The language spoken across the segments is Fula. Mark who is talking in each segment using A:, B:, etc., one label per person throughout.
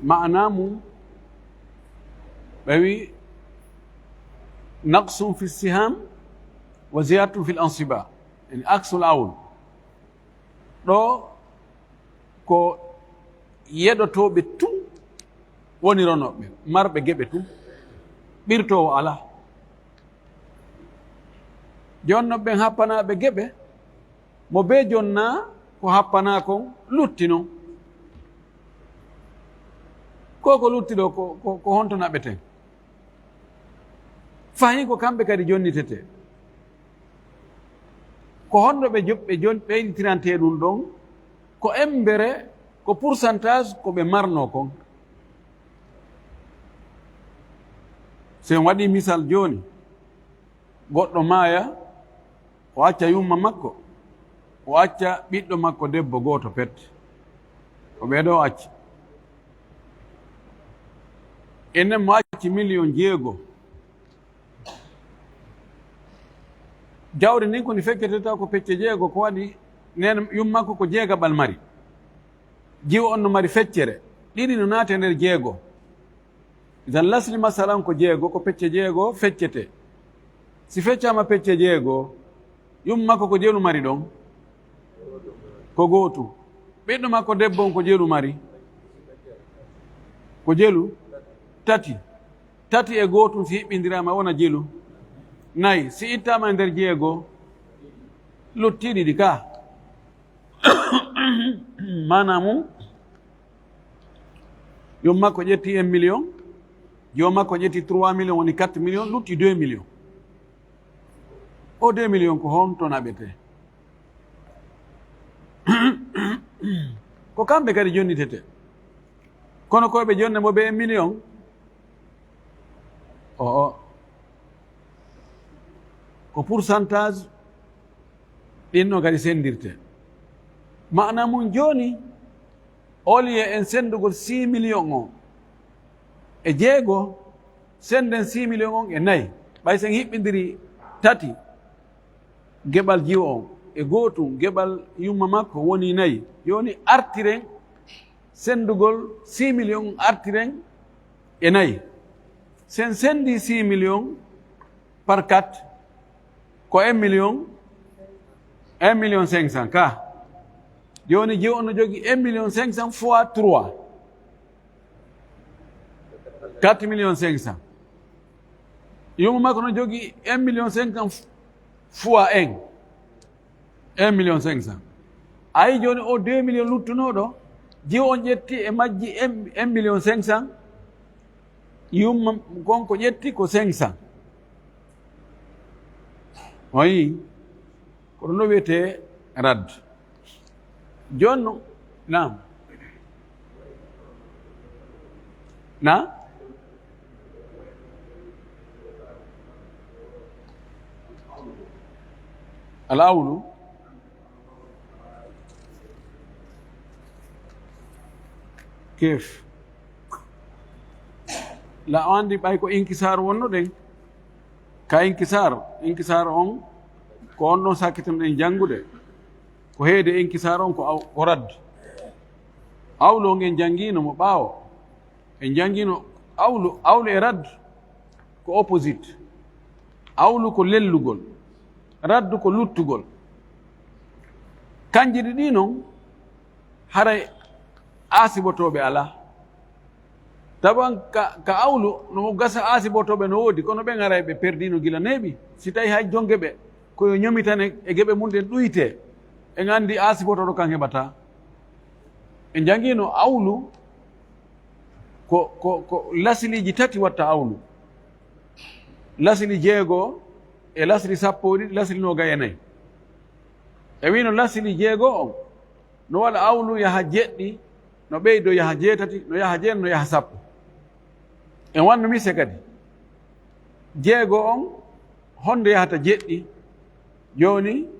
A: معنى مو بوي نقص في السهام وزيادة في الأنصباء يعني عكس الأول دو كو يدوتو بتو woni ronoɓe marɓe geɓe tum ɓirtowo ala jonno ɓen happanaɓe geɓe mo be jonna ko happana kon lutti non ko lutti ɗo ko honto naɓeten fayi ko kamɓe kadi jonnitete ko honno ɓe ɓeyɗitirante ɗum ɗon ko embere ko pourcentage ko ɓe marno kon sen waɗi misal joni goɗɗo maaya o acca yumma makko o acca ɓiɗɗo makko debbo goto pet o ɓeɗo acci enen mo acci 1,6 jawdi ndin koni fecceteta ko pecce 6 ko waɗi nen yummakko ko 6 mari jiwo on no mari feccere ɗiɗi no naate nder 6 idan lasli masalan ko 6 ko pecce 6 feccete si feccama pecce 6 yummakko ko jeelu mari ɗon ko gootu ɓiɗɗo makko debbo on ko jeelu mari ko jeelu tati e gootum si hiɓɓindirama wona jeelu 4 si ittama e nder 6 luttiɗi ɗi ka mana mum yummakko ƴetti 1 million jomakko ƴetti 3 million woni 4 million lutti 2 million o 2 million ko honto naɓete ko kamɓe kadi jonnitete kono koɓe jonne mo ɓe 1 million ko pourcentage ɗinno kadi sendirte mana mum joni oliye en sendugol 6 million o e 6 senden 6 million on e 4 ɓay sen hiɓɓidiri 3 geɓal jiwo on e gootum geɓal yumma makko woni 4 joni artiren sendugol 6 million artiren e 4 sen sendi 6 million par 4 ko 1 million 1,500,000 ka joni jiwo on no jogi 1,500,000 fois 3 4,500,000 yumma makko no jogi 1,500,000 fois 1,500,000 ayi joni o 2 million luttunoɗo jiwo on ƴetti e majji 1,500,000 yumma gonko ƴetti ko 500 oyi kono no wiyete rad jonno nam na الأول كيف لا عندي بايكو انكسار ونو دين كا انكسار اون ko on ɗon sakkitamɗen janngude ko heede inkisar on ko rad awlu on en janngino mo ɓaawo en janngino awlu e rad ko opposite awlu ko lellugol raddu ko luttugol kanji ɗi noon haray aasibotoɓe ala taban ka awlu no gasa aasibotoɓe no woodi kono ɓen aray ɓe perdino gila neeɓi si tawi hay jonge ɓe koyo ñomitane e geɓe mum ɗen ɗuyte en anndi aasibotoɗo kan heɓata en janngino awlu ko lasiliji 3 watta awlu lasili 6 e lasili 12 lasili 24 e wino lasili 6 on no waɗa awlu yaha 7 no ɓeydo yaha 8 no yaha 9 no yaha 10 en wanno mise kadi 6 on honde yahata 7 joni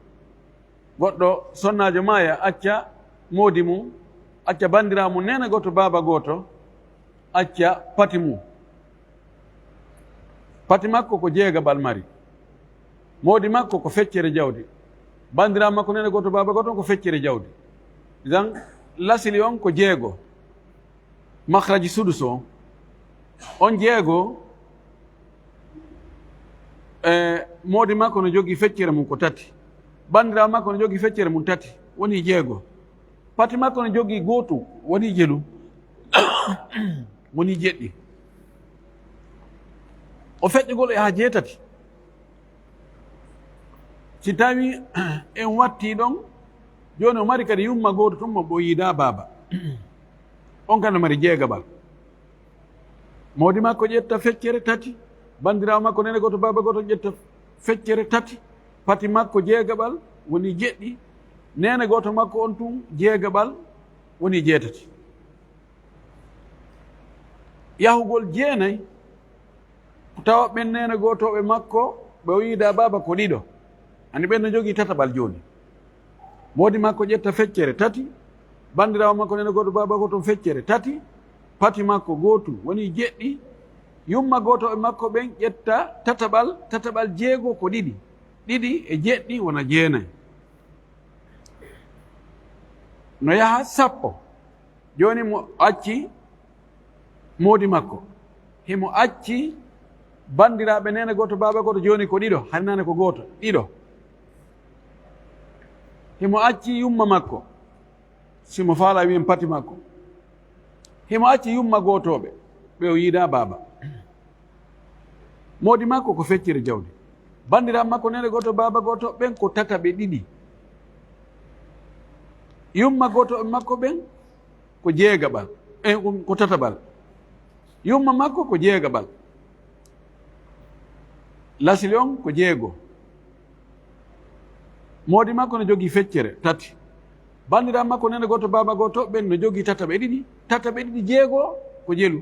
A: goɗɗo sonnajo maya acca moodi mum acca bandira mum nena goto baba goto acca pati mum pati makko ko 6 mari moodi makko ko feccere jawdi bandira makko nena goto baba goto ko feccere jawdi dan lasili on ko 6 makhraji sudus o on jeego moodi makko no jogii feccere mum ko tati, bandirawo makko no jogii feccere mum tati woni jeego, pati makko no jogii gootu woni jelu woni jeɗɗi, o feƴƴugol e haa jeetati. si tawi en watti ɗon joni o mari kadi yumma gooto tun mo ɓoyiida baaba on kana mari jeegaɓal, mawdi makko ƴetta feccere tati, bandirawo makko nene goto baaba goto ƴetta feccere tati, pati makko jeegaɓal woni jeɗɗi, nene goto makko on tun jeegaɓal woni jeetati. yahugol jeenayi tawa ɓen nene gotoɓe makko ɓe o yiida baaba ko ɗiɗo, andi ɓen no jogii tataɓal joni, mawdi makko ƴetta feccere tati, bandirawo makko nene goto baaba goto feccere tati, pati makko gootu woni jeɗɗi, yumma gotoɓe makko ɓen ƴetta tataɓal jeego ko ɗiɗi, ɗiɗi e jeɗɗi wona jeenayi, no yaha 10. joni mo acci mawdi makko himo acci bandiraɓe nene goto baaba goto joni ko ɗiɗo, hannane ko goto ɗiɗo, himo acci yumma makko simo faala wiyen pati makko, himo acci yumma gotoɓe ɓe o yiida baaba, mawdi makko ko feccere jawdi, bandiraɓe makko nene goto baaba goto ɓen ko tataɓe ɗiɗi, yumma gotoɓe makko ɓen ko jeegaɓal ko tataɓal, yumma makko ko jeegaɓal, lasili on ko jeego, mawdi makko no jogii feccere tati, bandiraɓe makko nene goto baaba goto ɓen no jogii tataɓe ɗiɗi jeego ko jelu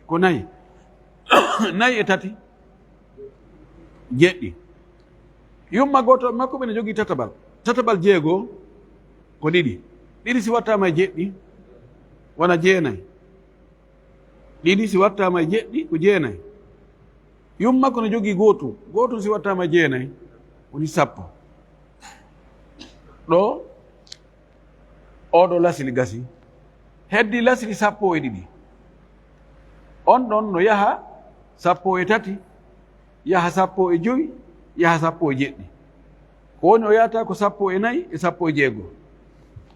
A: ko nayi nayi e tati jeɗɗi, yumma gotoɓe makko ɓen no jogii tataɓal jeego ko ɗiɗi, ɗiɗi si wattama e jeɗɗi wona jeenayi, ɗiɗi si wattama e jeɗɗi ko jeenayi, yumma ko no jogii gootu si wattama e jeenayi woni 10. ɗo oɗo lasili gasi, heddi lasili 12, on ɗon no yaha 13, yaha 15, yaha 17, ko woni o yahata ko 14 e 16,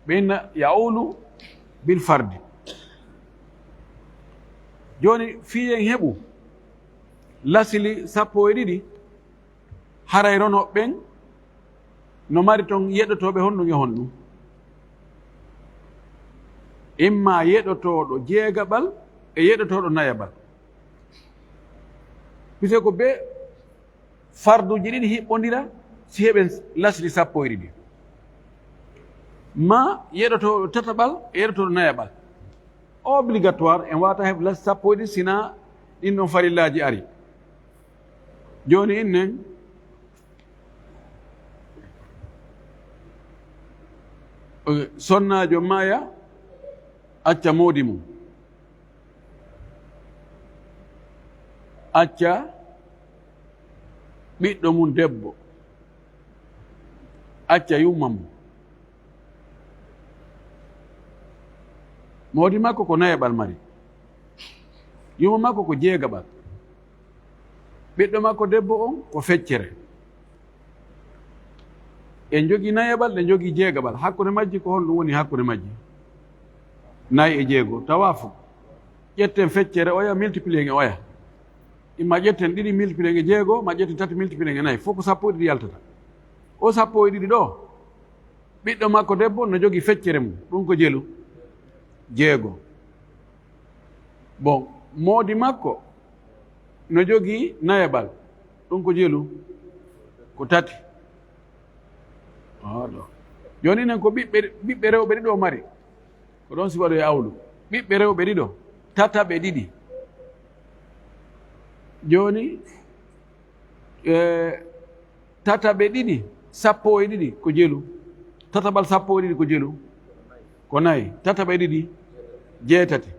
A: ɓenna yaulu bil fardi. joni fiyen heɓu lasili 12 haray rono ɓen no mari ton yeɗotoɓe honɗum e honɗum, imma yeɗotoɗo jeegaɓal e yeɗotoɗo nayaɓal, pise ko be farduji ɗiɗi hiɓɓodira si heɓen lasili 12, ma yeɗotoɗo tataɓal e yeɗotoɗo nayaɓal, obligatoire en wata heɓ lasili 12 sina ɗin ɗon farillaji ari. joni innen sonnajo maya acca mawdi mum, acca ɓiɗɗo mum debbo, acca yumma mum, mawdi makko ko nayaɓal mari, yumma makko ko jeegaɓal, ɓiɗɗo makko debbo on ko feccere, en jogii nayaɓal ɗen jogii jeegaɓal, hakkude majji ko holɗum woni hakkude majji, nayi e jeego tawafu, ƴetten feccere oya multiplier e oya, imma ƴetten ɗiɗi multiplier e jeego, ma ƴetten 3 multiplier e nayi, fof ko 12 yaltata. o 12 ɗo ɓiɗɗo makko debbo no jogii feccere mum, ɗum ko jelu jeego, bon mawdi makko no jogii nayaɓal, ɗum ko jelu ko 3. oɗo joni nen ko ɓiɓɓe rewɓe ɗiɗo mari ko ɗon si waɗo e awlu, ɓiɓɓe rewɓe ɗiɗo tataɓe ɗiɗi, joni tataɓe ɗiɗi 12 ko jelu, tataɓal 12 ko jelu ko nayi, tataɓe ɗiɗi jeetati,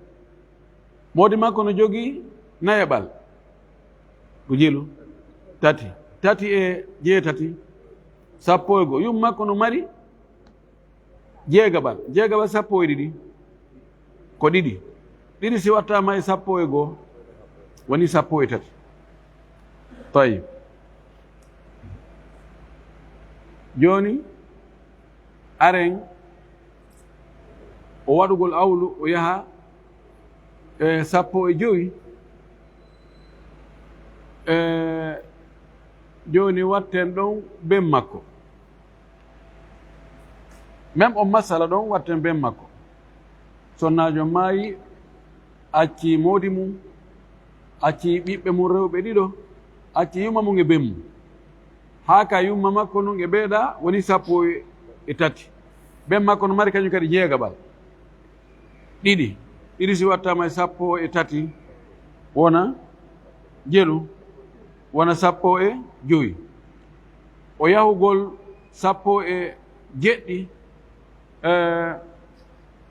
A: mawdi makko no jogii nayaɓal ko jelu 3, 3 e jeetati 10, yum makko no mari jeegaɓal 12 ko ɗiɗi, ɗiɗi si wattama e sappo e goho woni sappo e tati. Tayib joni aren o waɗugol awlu o yaha e sappo e joyi joni watten ɗon ben makko, même on masala ɗon watten ben makko. Sonnajo maayi acci moodi mum, acci ɓiɓɓe mum rewɓe ɗiɗo, acci yumma mum e ben mum, haa ka yumma makko nun e ɓeeɗa woni sappo e tati. Ben makko no mari kañum kadi jeegaɓal ɗiɗi si wattama e sappo e tati wona jelu, wona sappo e joyi. O yahugol sappo e jeɗɗi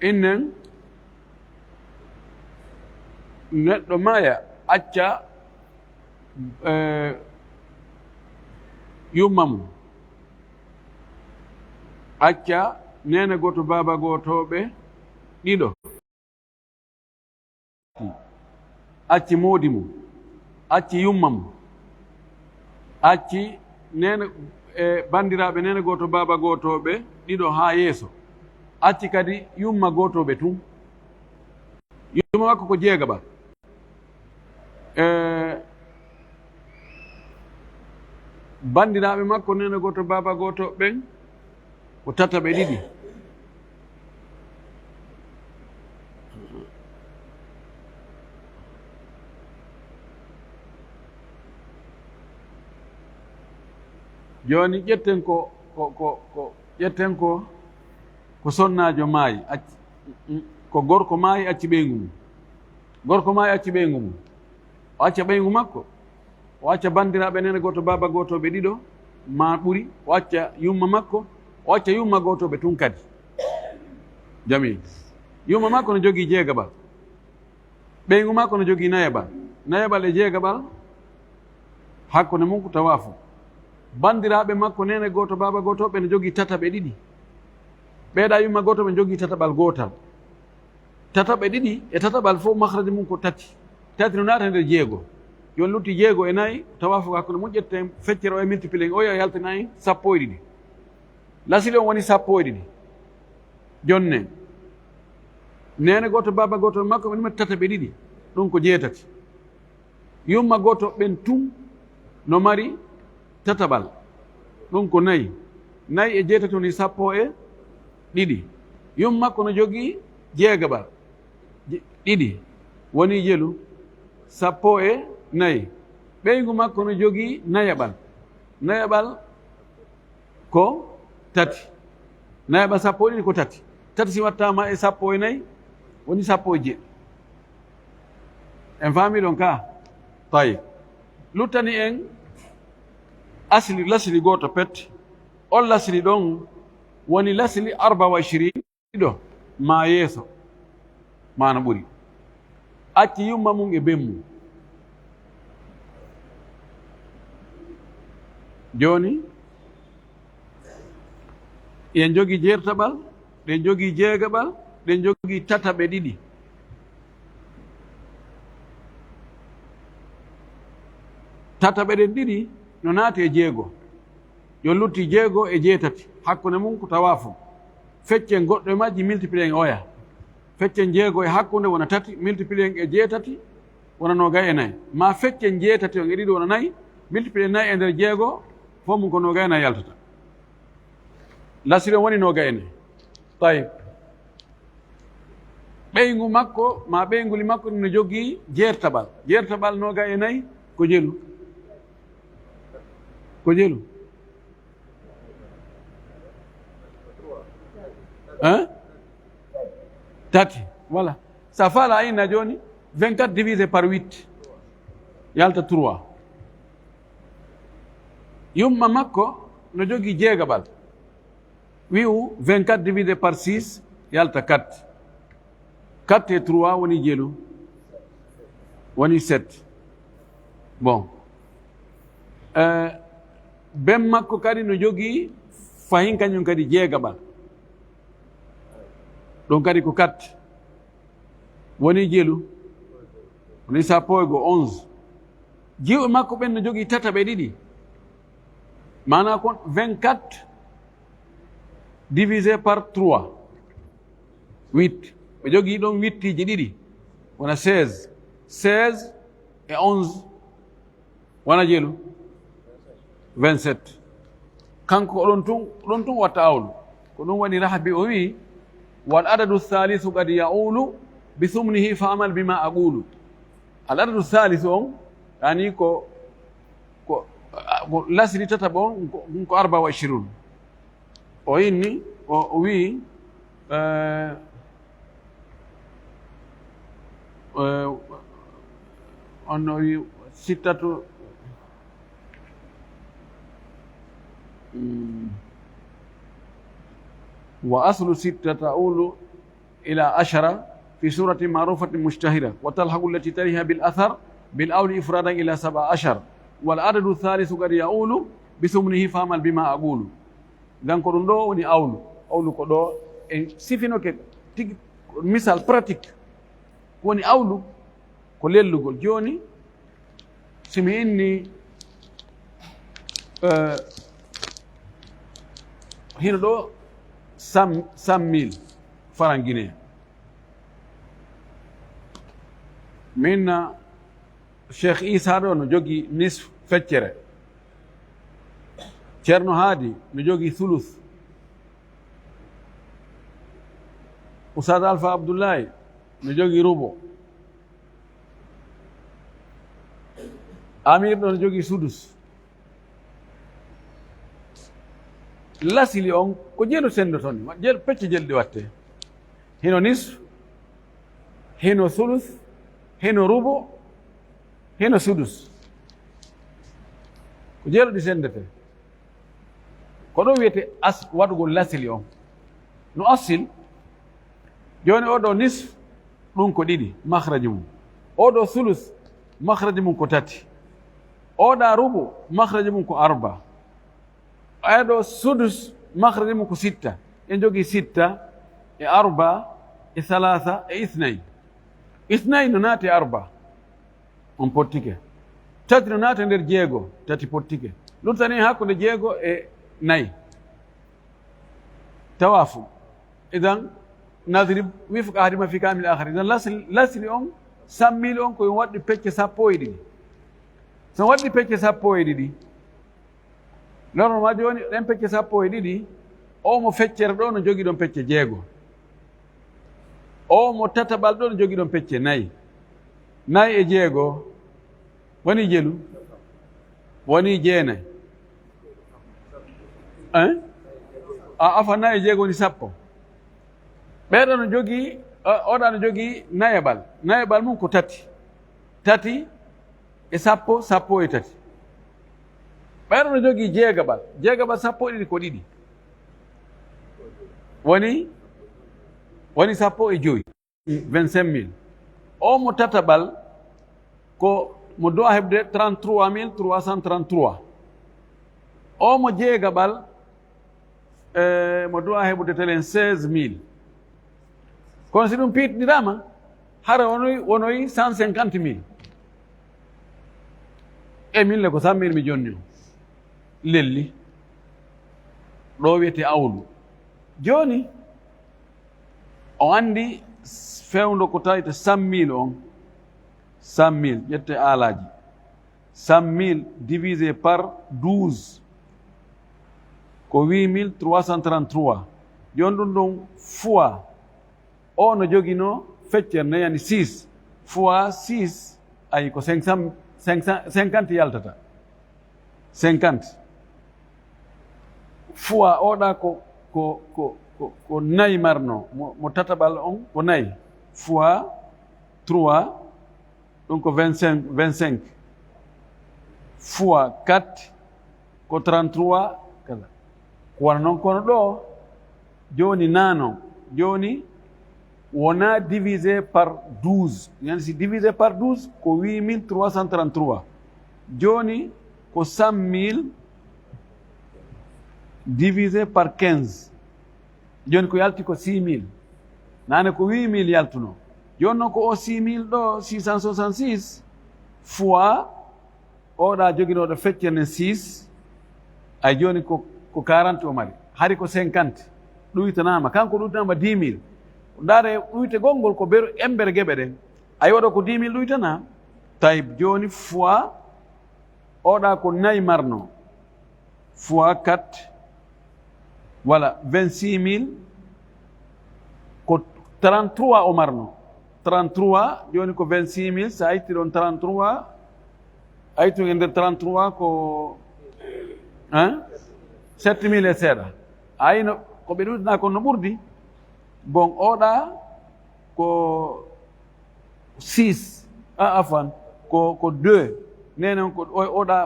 A: innen neɗɗo maya acca yumma mum, acca nene goto baba gotoɓe ɗiɗo, acci moodi mum, acci yumma mum, acci nene bandiraɓe nene goto baba gotoɓe ɗiɗo ha yeeso, acci kadi yumma gotoɓe tun. Yumma makko ko jeegaɓal. Bandiraɓe makko nene goto baba goto ɓen ko tataɓe ɗiɗi. Joni ƴetten ƴetten ko sonnajo maayi ko gorko maayi acci ɓeygu mum. Gorko maayi acci ɓeygu mum, o acca ɓeygu makko, o acca bandiraɓe nene goto baba gotoɓe ɗiɗo ma ɓuri, o acca yumma makko, o acca yumma gotoɓe tun kadi. Jami yumma makko no jogii jeegaɓal, ɓeygu makko no jogii nayaɓal. Nayaɓal e jeegaɓal hakkunde mum ko tawafu. Bandiraɓe makko nene goto baba gotoɓe no jogii tataɓe ɗiɗi, ɓeeɗa yumma gotoɓe jogii tataɓal gotal. Tataɓe ɗiɗi e tataɓal fof mahraji mum ko tati no naata nder jeego. Yon lutti jeego e nayi tawafu hakkunde mum ƴetten feccere o e multiplié o yo yaltinayi sappo e ɗiɗi. Lasili on woni sappo e ɗiɗi. Jonne nene goto baba goto makko ɓe tataɓe ɗiɗi, ɗum ko jeetati. Yumma goto ɓen tun no mari tataɓal, ɗum ko nayi. Nayi e jeetati woni sappo e ɗiɗi. Yumma makko no jogii jeegaɓal ɗiɗi woni jelu, sappo e nayi. Ɓeygu makko no jogii nayaɓal. Nayaɓal ko tati. Nayaɓal sappo e ɗiɗi ko tati. Tati si wattama e sappo e nayi woni sappo e jeɗɗi. En faami ɗon ka? Tayi luttani en asli lasli goto pet. On lasli ɗon woni lasli 24 ɗiɗo ma yeeso mana ɓuri, acci yumma mum e ben mum. Joni en jogii jeertaɓal, ɗen jogii jeegaɓal, ɗen jogii tataɓe ɗiɗi. Tataɓe ɗen ɗiɗi no naati e jeego, yo lutti jeego e jeetati, hakkunde mum ko tawafu. Feccen goɗɗo e majji multiplié oya, feccen jeego e hakkunde wona tati, multiplié e jeetati wona nogay e nayi. Ma feccen jeetati on e ɗiɗi wona nayi, multiplié nayi e nder jeego fof mum ko nogay e nayi yaltata. Lasiri on woni nogay e nayi. Tayib ɓeygu makko ma ɓeyguli makko no jogii jeertaɓal. Jeertaɓal nogay e nayi ko jelu, ko jelu. Tati, voilà. Ça fait la ina joni 24 divisé par 8 yalta 3. Yumma makko no jogii jeegaɓal. Wi'u 24 divisé par 6 yalta 4. 4 et 3 woni jelu, woni 7. Bon. Ben makko kadi no jogii fahin kañum kadi jeegaɓal. Ɗum kadi ko 4. woni jelu woni sappo e go 11 jiwɓe makko ɓen no jogii tataɓe ɗiɗi mana kon 24 divisé par 3 8 ɓe jogii ɗon 8 ji ɗiɗi wona 16 16 e 11 wona jelu 27 kanko ɗon tun watta awlu ko ɗum waɗi Rahabi o wi wal adadu thalithu qad yaulu bi thumnihi fa amal bima aqulu al adadu thalithu on yani ko lasri tataɓa on ko 24 o inni o wi on o wi sittatu وأصل ستة تؤول إلى 10 في سورة معروفة مشتهرة وتلحق التي تليها بالأثر بالأول إفرادا إلى 17 والعدد الثالث قد يؤول بثمنه فعمل بما أقول إذن كون دو وني أول كو دو سيفينو كي مثال pratique woni awlu ko lellugol joni simi inni hino ɗo 100,000 francs guinéen min Cheikh Issa ɗo no jogii nisf feccere ceerno Haadi no jogii thuluth Oustaz Alpha Abdoulaye no jogii rubo Amir ɗo no jogii sudus lasili on ko jelu sendo toon pecce jelɗi watte hino nisf hino thuluth hino rubo hino sudus ko jeeluɗi sendete ko ɗo wiyete waɗugol lasili on no asil joni oɗo nisf ɗum ko ɗiɗi mahraji mum oɗo thuluth mahraji mum ko tati oɗa rubo mahraji mum ko arba aɗo sudus mahraji mum ko sitta en jogii sitta e arba e thalatha e ithnayi no naati arba on pottike tati no naata nder jeego tati pottike luttani hakkude jeego e nayi tawafu idan nadrib wifqa ahadima fi kamil akhar idan lasli on sammili on koye waɗɗi pecce sappo e ɗiɗi so waɗɗi pecce sappo e ɗiɗi normalement joni ɗen pecce sappo e ɗiɗi o mo feccere ɗo no jogii ɗon pecce jeego o mo tataɓal ɗo no jogii ɗon pecce nayi e jeego woni jelu woni jeenayi afa nayi e jeego woni sappo ɓeeɗo no jogii oɗa no jogii nayeɓal mum ko tati e sappo e tati ɓeeɗo no jogii jeegaɓal sappo e ɗiɗi ko ɗiɗi woni sappo e joyi 25,000 o mo tataɓal ko mo dowa heɓde 33,333 o mo jeegaɓal mo dowa heɓude telen 16,000 kono si ɗum piiɗɗirama hara wonoyi 150,000 e minne ko sammirmi jonni o lelli ɗo wiyete awlu joni o andi fewndo ko tawite 100,000 on 100,000 ƴette alaji 100,000 divisé par 12 ko 8,333 joni ɗum fois o no jogino feccere nayani 6 fois 6 ayi ko 50 yaltata 50 fois oɗa ko nayi marno mo tataɓal on ko nayi fois 3 ɗum ko 25 fois 4 ko 33 kala kono noon kono ɗo joni nanon joni wona divisé par 12 yani si divisé par 12 ko 8,333 joni ko 100,000 divisé par 15 joni ko yalti ko 6,000 nane ko 8,000 yaltuno joni noon ko o 6000 ɗo 666 fois oɗa joginoɗo feccere nden 6 ay joni ko 40 o mari hari ko 50 ɗuytanama kanko ɗuytanama 10 000 ndaare ɗuyte gongol ko embere geɓe ɗen ay waɗa ko 10 000 ɗuytana tayib joni fois oɗa ko 4 marno fois 4 voilà 26 000 ko 33 o marno 33 joni ko 26 000 sa itti ɗon 33 aytu e nder 33 ko 7 000 e seeɗa ayino ko ɓe ɗuytana kon no ɓurdi bon oɗa ko 6 afan ko 2 nenen ko oɗa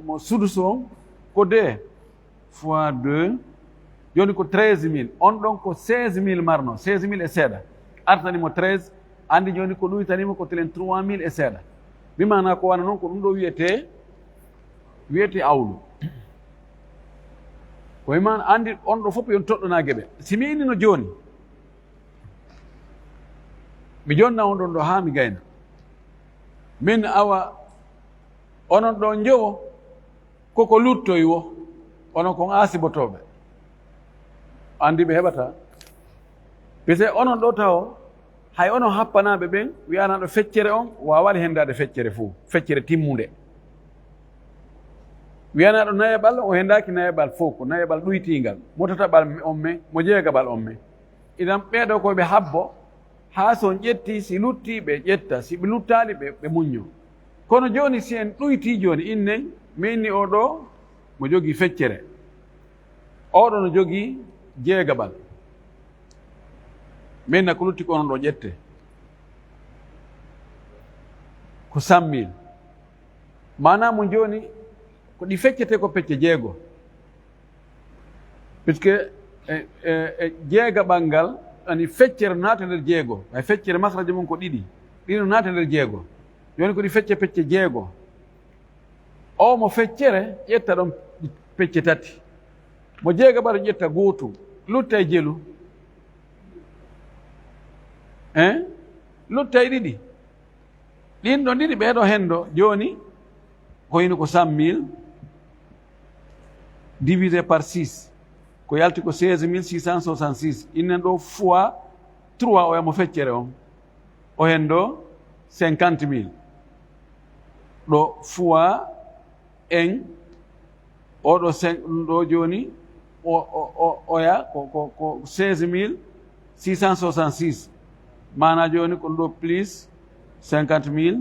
A: mo sudus on ko 2 fois 2 joni ko 13 000 on ɗon ko 16 000 marno 16 000 e seeɗa artanimo 13 andi joni ko ɗuytanimo ko telen 3 000 e seeɗa bimana ko wana noon ko ɗum ɗo wiyete awlu koye man andi on ɗo fof yon toɗɗona geɓe si mi innino joni mi jonna on ɗon ɗo ha mi gayna min awa onon ɗo jowo koko luttoy wo onon kon asibotoɓe andi ɓe heɓata pise onon ɗo taw hay onon happanaɓe ɓen wiyanaɗo feccere on wawani hendade feccere fuu feccere timmude wiyanaɗo nayaɓal o hendaki nayaɓal fof ko nayaɓal ɗuytingal mo tataɓal on me mo jeegaɓal on me idan ɓeeɗo koɓe habbo ha son ƴetti si lutti ɓe ƴetta si ɓe luttali ɓe muñño kono joni si en ɗuyti joni innen mi inni oɗo mo jogii feccere oɗo no jogii jeegaɓal minna ko lutti ko onon ɗo ƴette ko 100 000 manamo joni ko ɗi feccete ko pecce jeego puisque jeegaɓal ngal ani feccere naata nder jeego ay feccere masraja mum ko ɗiɗi ɗino naata nder jeego joni ko ɗi fecce pecce jeego o mo feccere ƴetta ɗon pecce tati mo jeegaɓal ƴetta gootum lutta e jelu lutta e ɗiɗi ɗin ɗon ɗiɗi ɓeeɗo hendo joni ko hino ko 100 000 divisé par 6 ko yalti ko 16 666 innen ɗo fois 3 o yamo feccere on o hen ɗo 50 000 ɗo fois en oɗo ɗo joni oya ko 16 666 mana joni ko ɗo plus 50 000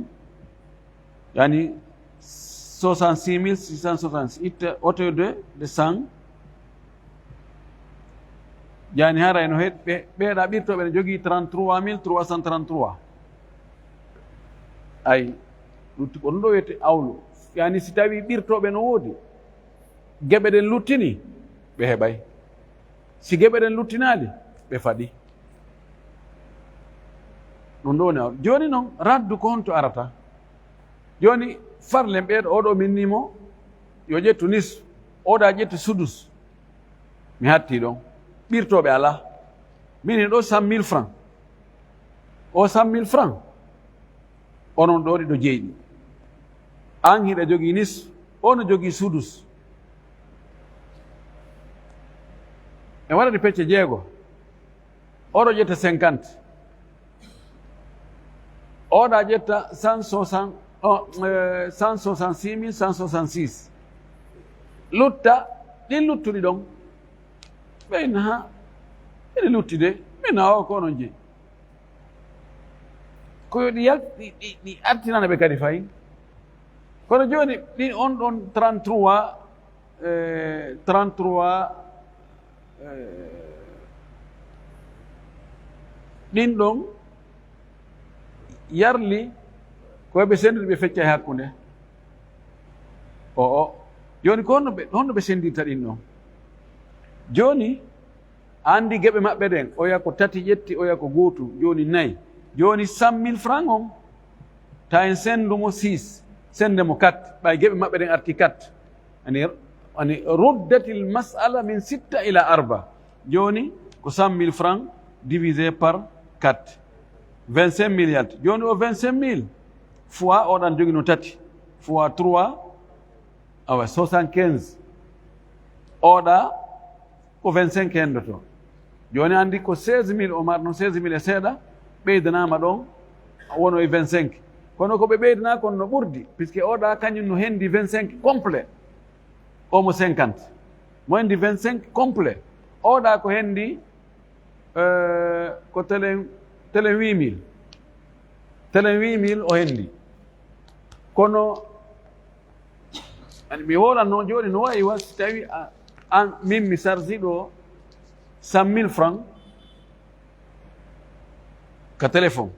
A: yani 66 666 itta otoyde de 100 yani haray no ɓeeɗa ɓirtoɓe ne jogii 33 333 ay lutti ko ɗum ɗo wiyete awlu yani si tawi ɓirtoɓe no woodi geɓe ɗen luttini ɓe heɓay si geɓe ɗen luttinaali ɓe faɗi ɗum ɗo woni awlu joni noon raddu ko honto arata joni farlen ɓeeɗo oɗo minnimo yo ƴettu nis oɗa ƴettu sudus mi hatti ɗon ɓirtoɓe ala minin ɗo 100 000 francs o 100 000 francs onon ɗo ɗiɗo jeyɗi an hiɗa jogii nis ono jogii sudus e waɗade pecce jeego oɗo ƴetta 50 oɗa ƴetta 166 166 lutta ɗin luttuɗi ɗon ɓeyna ha ene lutti de mina o ko onon jeyi koyo ɗi artinana ɓe kadi fayi kono joni ɗin on ɗon 33 ɗin ɗon yarli koyeɓe sendude ɓe fecca e hakkunde joni ko honno ɓe sendirta ɗin ɗon joni andi geɓe maɓɓe ɗen oya ko tati ƴetti oya ko gootu joni 4 joni 100 000 francs on ta en sendumo 6 sendemo 4 ɓay geɓe maɓɓe ɗen arti 4 ani ruddatil masala min 6 ila 4 joni ko 100 000 francs divisé par 4 25 milliards joni o 25 000 fois oɗan jogino tati fois 3 awa 75 oɗa ko 25 hendoto joni andi ko 16 000 o marno 16 000 e seeɗa ɓeydanama ɗon wono e 25 kono ko ɓe ɓeydana kon no ɓurdi puisque oɗa kañum no hendi 25 complet omo 50 mo hendi 25 complet oɗa ko hendi ko télé 8000 o hendi kono mi woɗanno joni no wayi wa si tawi an min mi sarsi ɗo 100 000 francs ka téléphone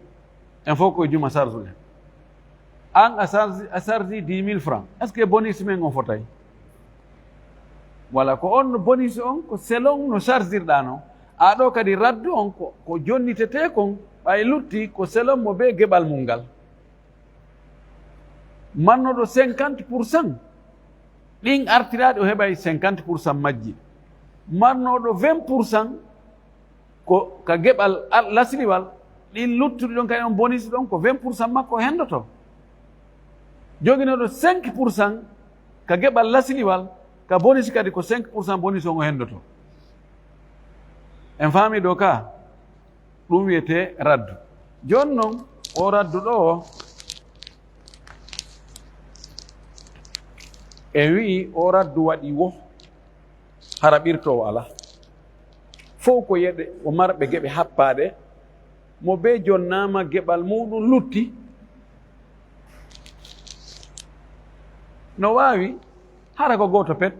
A: en fof koye juma sarsude an a sarsi 10 000 francs est ce que bonus men on fotay voilà ko on no bonus on ko selon no chargirɗa no aɗo kadi raddu on ko jonnitete kon ɓay lutti ko selon mo be geɓal mum ngal mannoɗo 50% ɗin artiraɗe o heɓay 50% majji marnoɗo 20% ko ka geɓal lasliwal ɗin luttuɗi ɗon kadi on bonus ɗon ko 20% makko hendoto joginoɗo 5% ka geɓal lasliwal ka bonus kadi ko 5% bonus on o hendoto en faami ɗo ka ɗum wiyete raddu joni noon o raddu ɗo o e wi'i o raddu waɗi wo hara ɓirtowo ala fof ko yeɗe o marɓe geɓe happaɗe mo be jonnama geɓal muɗum lutti no wawi hara ko goto pet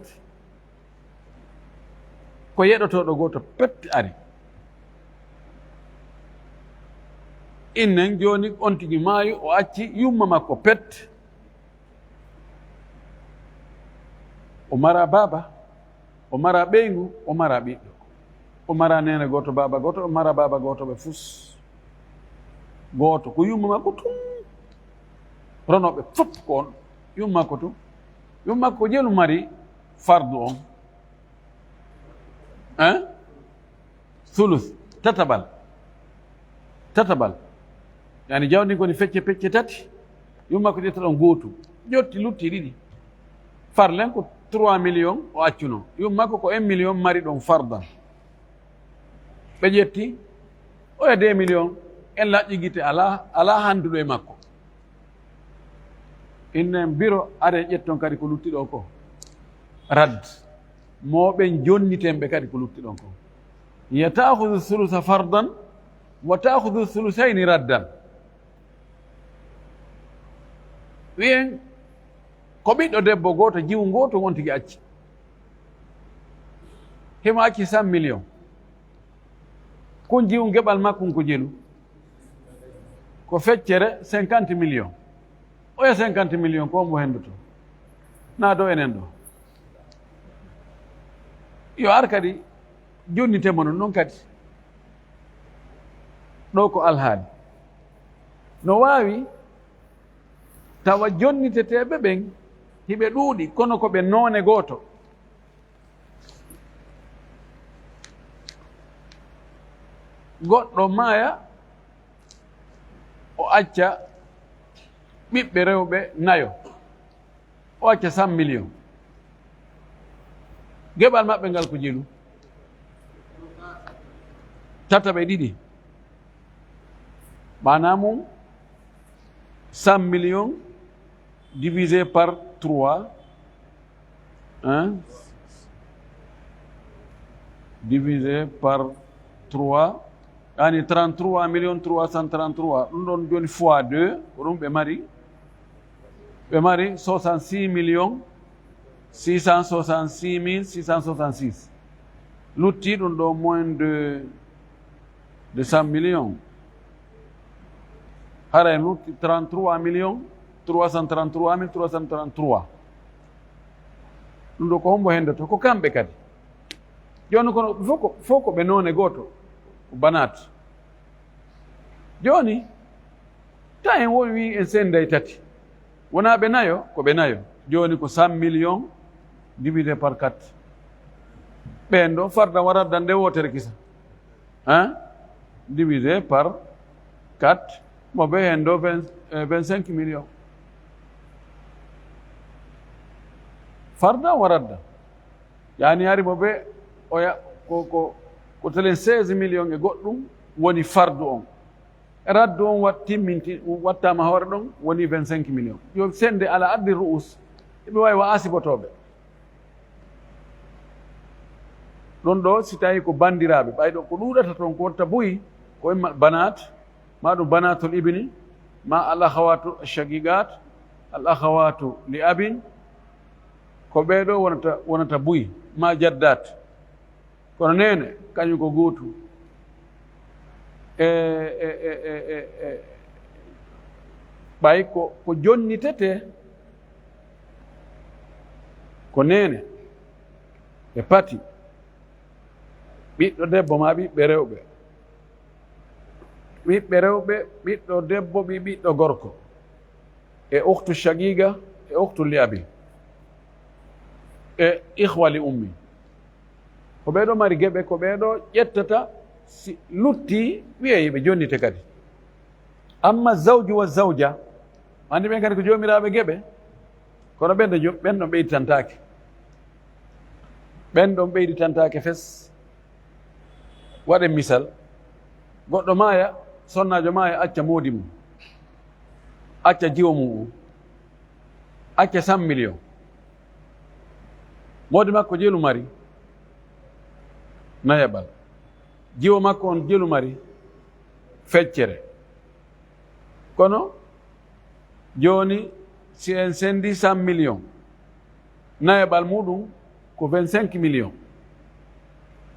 A: ko yeɗotoɗo goto pet ari innen joni on tigui maayi o acci yumma makko pet o mara baba o mara ɓeygu o mara ɓiɗɗo o mara nene goto baba goto o mara baba goto ɓe fus goto ko yumma makko tum ronoɓe fof ko on yumma makko tum yumma makko jelu mari fardu on sulus tatabal yani jawdi koni fecce pecce tati yumma ko ƴetta ɗon gootu ƴotti lutti ɗiɗi farlen ko 3 millions o accuno yumma ko 1 million mari ɗon fardan ɓe ƴetti oya 2 millions en laƴƴi guite ala handuɗo e makko innen biro are ƴetton kadi ko lutti ɗo ko rad moɓen jonnitenɓe kadi ko lutti ɗon ko yatahudu sulusa fardan wa tahudu sulusayni raddan wiyen ko ɓiɗɗo debbo goto jiwu goto won tigui acci himo acci 100 millions kon jiwu geɓal makkum ko jelu ko feccere 50 millions oya 50 millions ko mbo hendoto na do enen ɗo yo ar kadi jonnitemo noon kadi ɗo ko alhaali no wawi tawa jonniteteɓe ɓen hiɓe ɗuuɗi kono ko ɓe noone gooto goɗɗo maaya o acca ɓiɓɓe rewɓe nayo o acca 100 millions geɓal maɓɓe ngal ko jelu tataɓe ɗiɗi manamum 100 millions divisé par 3 divisé par 3 yani 33 millions 333 ɗum ɗon joni fois 2 ko ɗum ɓe mari 66 millions 666 666 lutti ɗum ɗo moins de 100 millions hara en lutti 33 millions 333 333 ɗum ɗo ko hombo hendoto ko kamɓe kadi joni kono fof ko ɓe noone goto banat joni ta en wi en senday tati wona ɓe nayo ko ɓe nayo joni ko 100 millions divisé par 4 ɓen ɗo farda warat dande wotere kisa divisé par 4 mo ɓe hen ɗo 25 millions farda waradda yani ari mo ɓe oya ko telen 16 millions e goɗɗum woni fardu on raddu on timminti wattama hoore ɗon woni 25 millions yo sende ala addi ru'us eɓe wawi wa asibotoɓe ɗon ɗo si tawi ko bandiraɓe ɓayɗo ko ɗuɗata toon ko watta boyi ko imma banat ma ɗum banatul ibni ma al akhawatu shaqiqat al akhawatu li abin ko ɓeɗo wonata boyi ma jaddat kono nene kañum ko gootu ɓay ko jonnitete ko nene e pati ɓiɗɗo debbo ma ɓiɓɓe rewɓe ɓiɗɗo debbo ɓiɗɗo gorko e ukhtu shaqiqa e ukhtu li abi e ihwa li ummi ko ɓeɗo mari geɓe ko ɓeɗo ƴettata si lutti wiye ɓe jonnite kadi amma zawju wa zawja andi ɓen kadi ko jomiraɓe geɓe kono ɓen ɗon ɓeyditantake ɓen ɗon ɓeyditantake fes waɗen misal goɗɗo maaya sonnajo maaya acca moodi mum acca jiwo mum acca 100 millions moodi makko jelu mari nayaɓal jiwo makko on jelu mari feccere kono joni si en sendi 100 millions nayaɓal muɗum ko 25 millions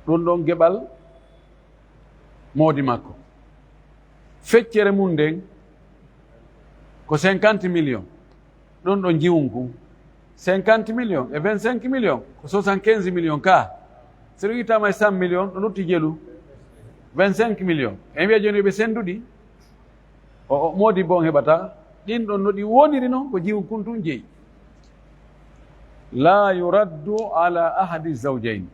A: ɗum ɗon geɓal moodi makko feccere mum nden ko 50 millions ɗum ɗon jiwunku 50 millions e 25 millions ko 75 millions ka so ɗum ittama e 100 millions ɗo lutti jelu 25 millions en wiya joni ɓe senduɗi o moodi bon heɓata ɗin ɗon no ɗi woniri noon ko jiwunkun tun jeeyi la yuraddu ala ahadi zawjayn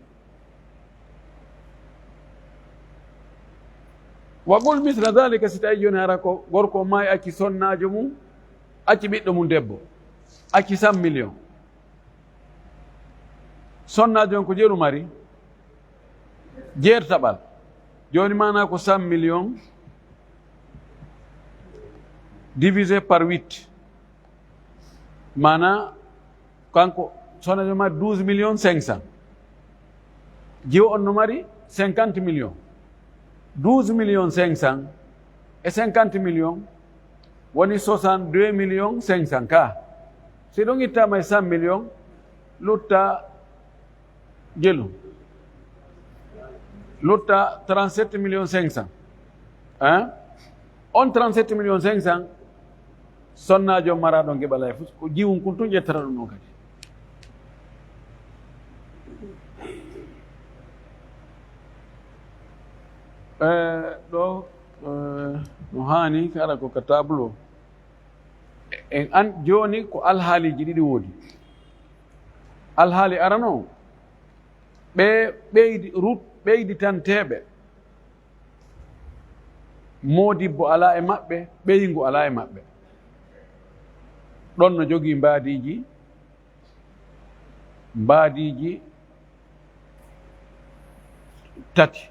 A: wa qul misla dhalika si tawi joni hara ko gorko maayi acci sonnajo mum acci ɓiɗɗo mum debbo acci 100 millions sonnajo on ko jeeru mari jeertaɓal joni mana ko 100 millions divisé par 8 mana kanko sonnajo mari 12 millions 500 jiwo on no mari 50 millions 12 millions 500 et 50 millions woni 62 millions 500 ka si ɗon ittama e 100 millions lutta jelu lutta 37 millions 500 hein on 37 millions 500 sonnajo maraɗo geɓala e fof ko jiwum kun tun ƴettata ɗum ɗon kadi ɗo no hani kala ko ka tableau en an joni ko alhaaliji ɗiɗi woodi alhaali arano ɓeyditanteɓe moodibbo ala e maɓɓe ɓeyingu ala e maɓɓe ɗon no jogii mbaadiji tati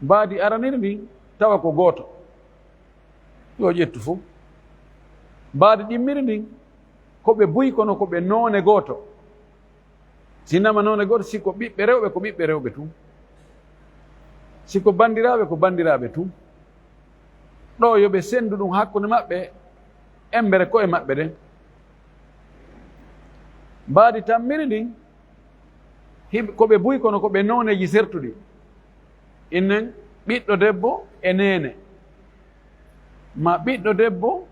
A: mbaadi araniri ndin tawa ko gooto yo ƴettu fof mbaadi ɗimmiri ndin koɓe buyi kono koɓe noone gooto sinama noone gooto siko ɓiɓɓe rewɓe ko ɓiɓɓe rewɓe tun siko bandiraɓe ko bandiraɓe tun ɗo yoɓe sendu ɗum hakkude maɓɓe embere koye maɓɓe ɗen mbaadi tammiri ndin koɓe buyi kono koɓe nooneji sertuɗi innen ɓiɗɗo debbo e nene ma ɓiɗɗo debbo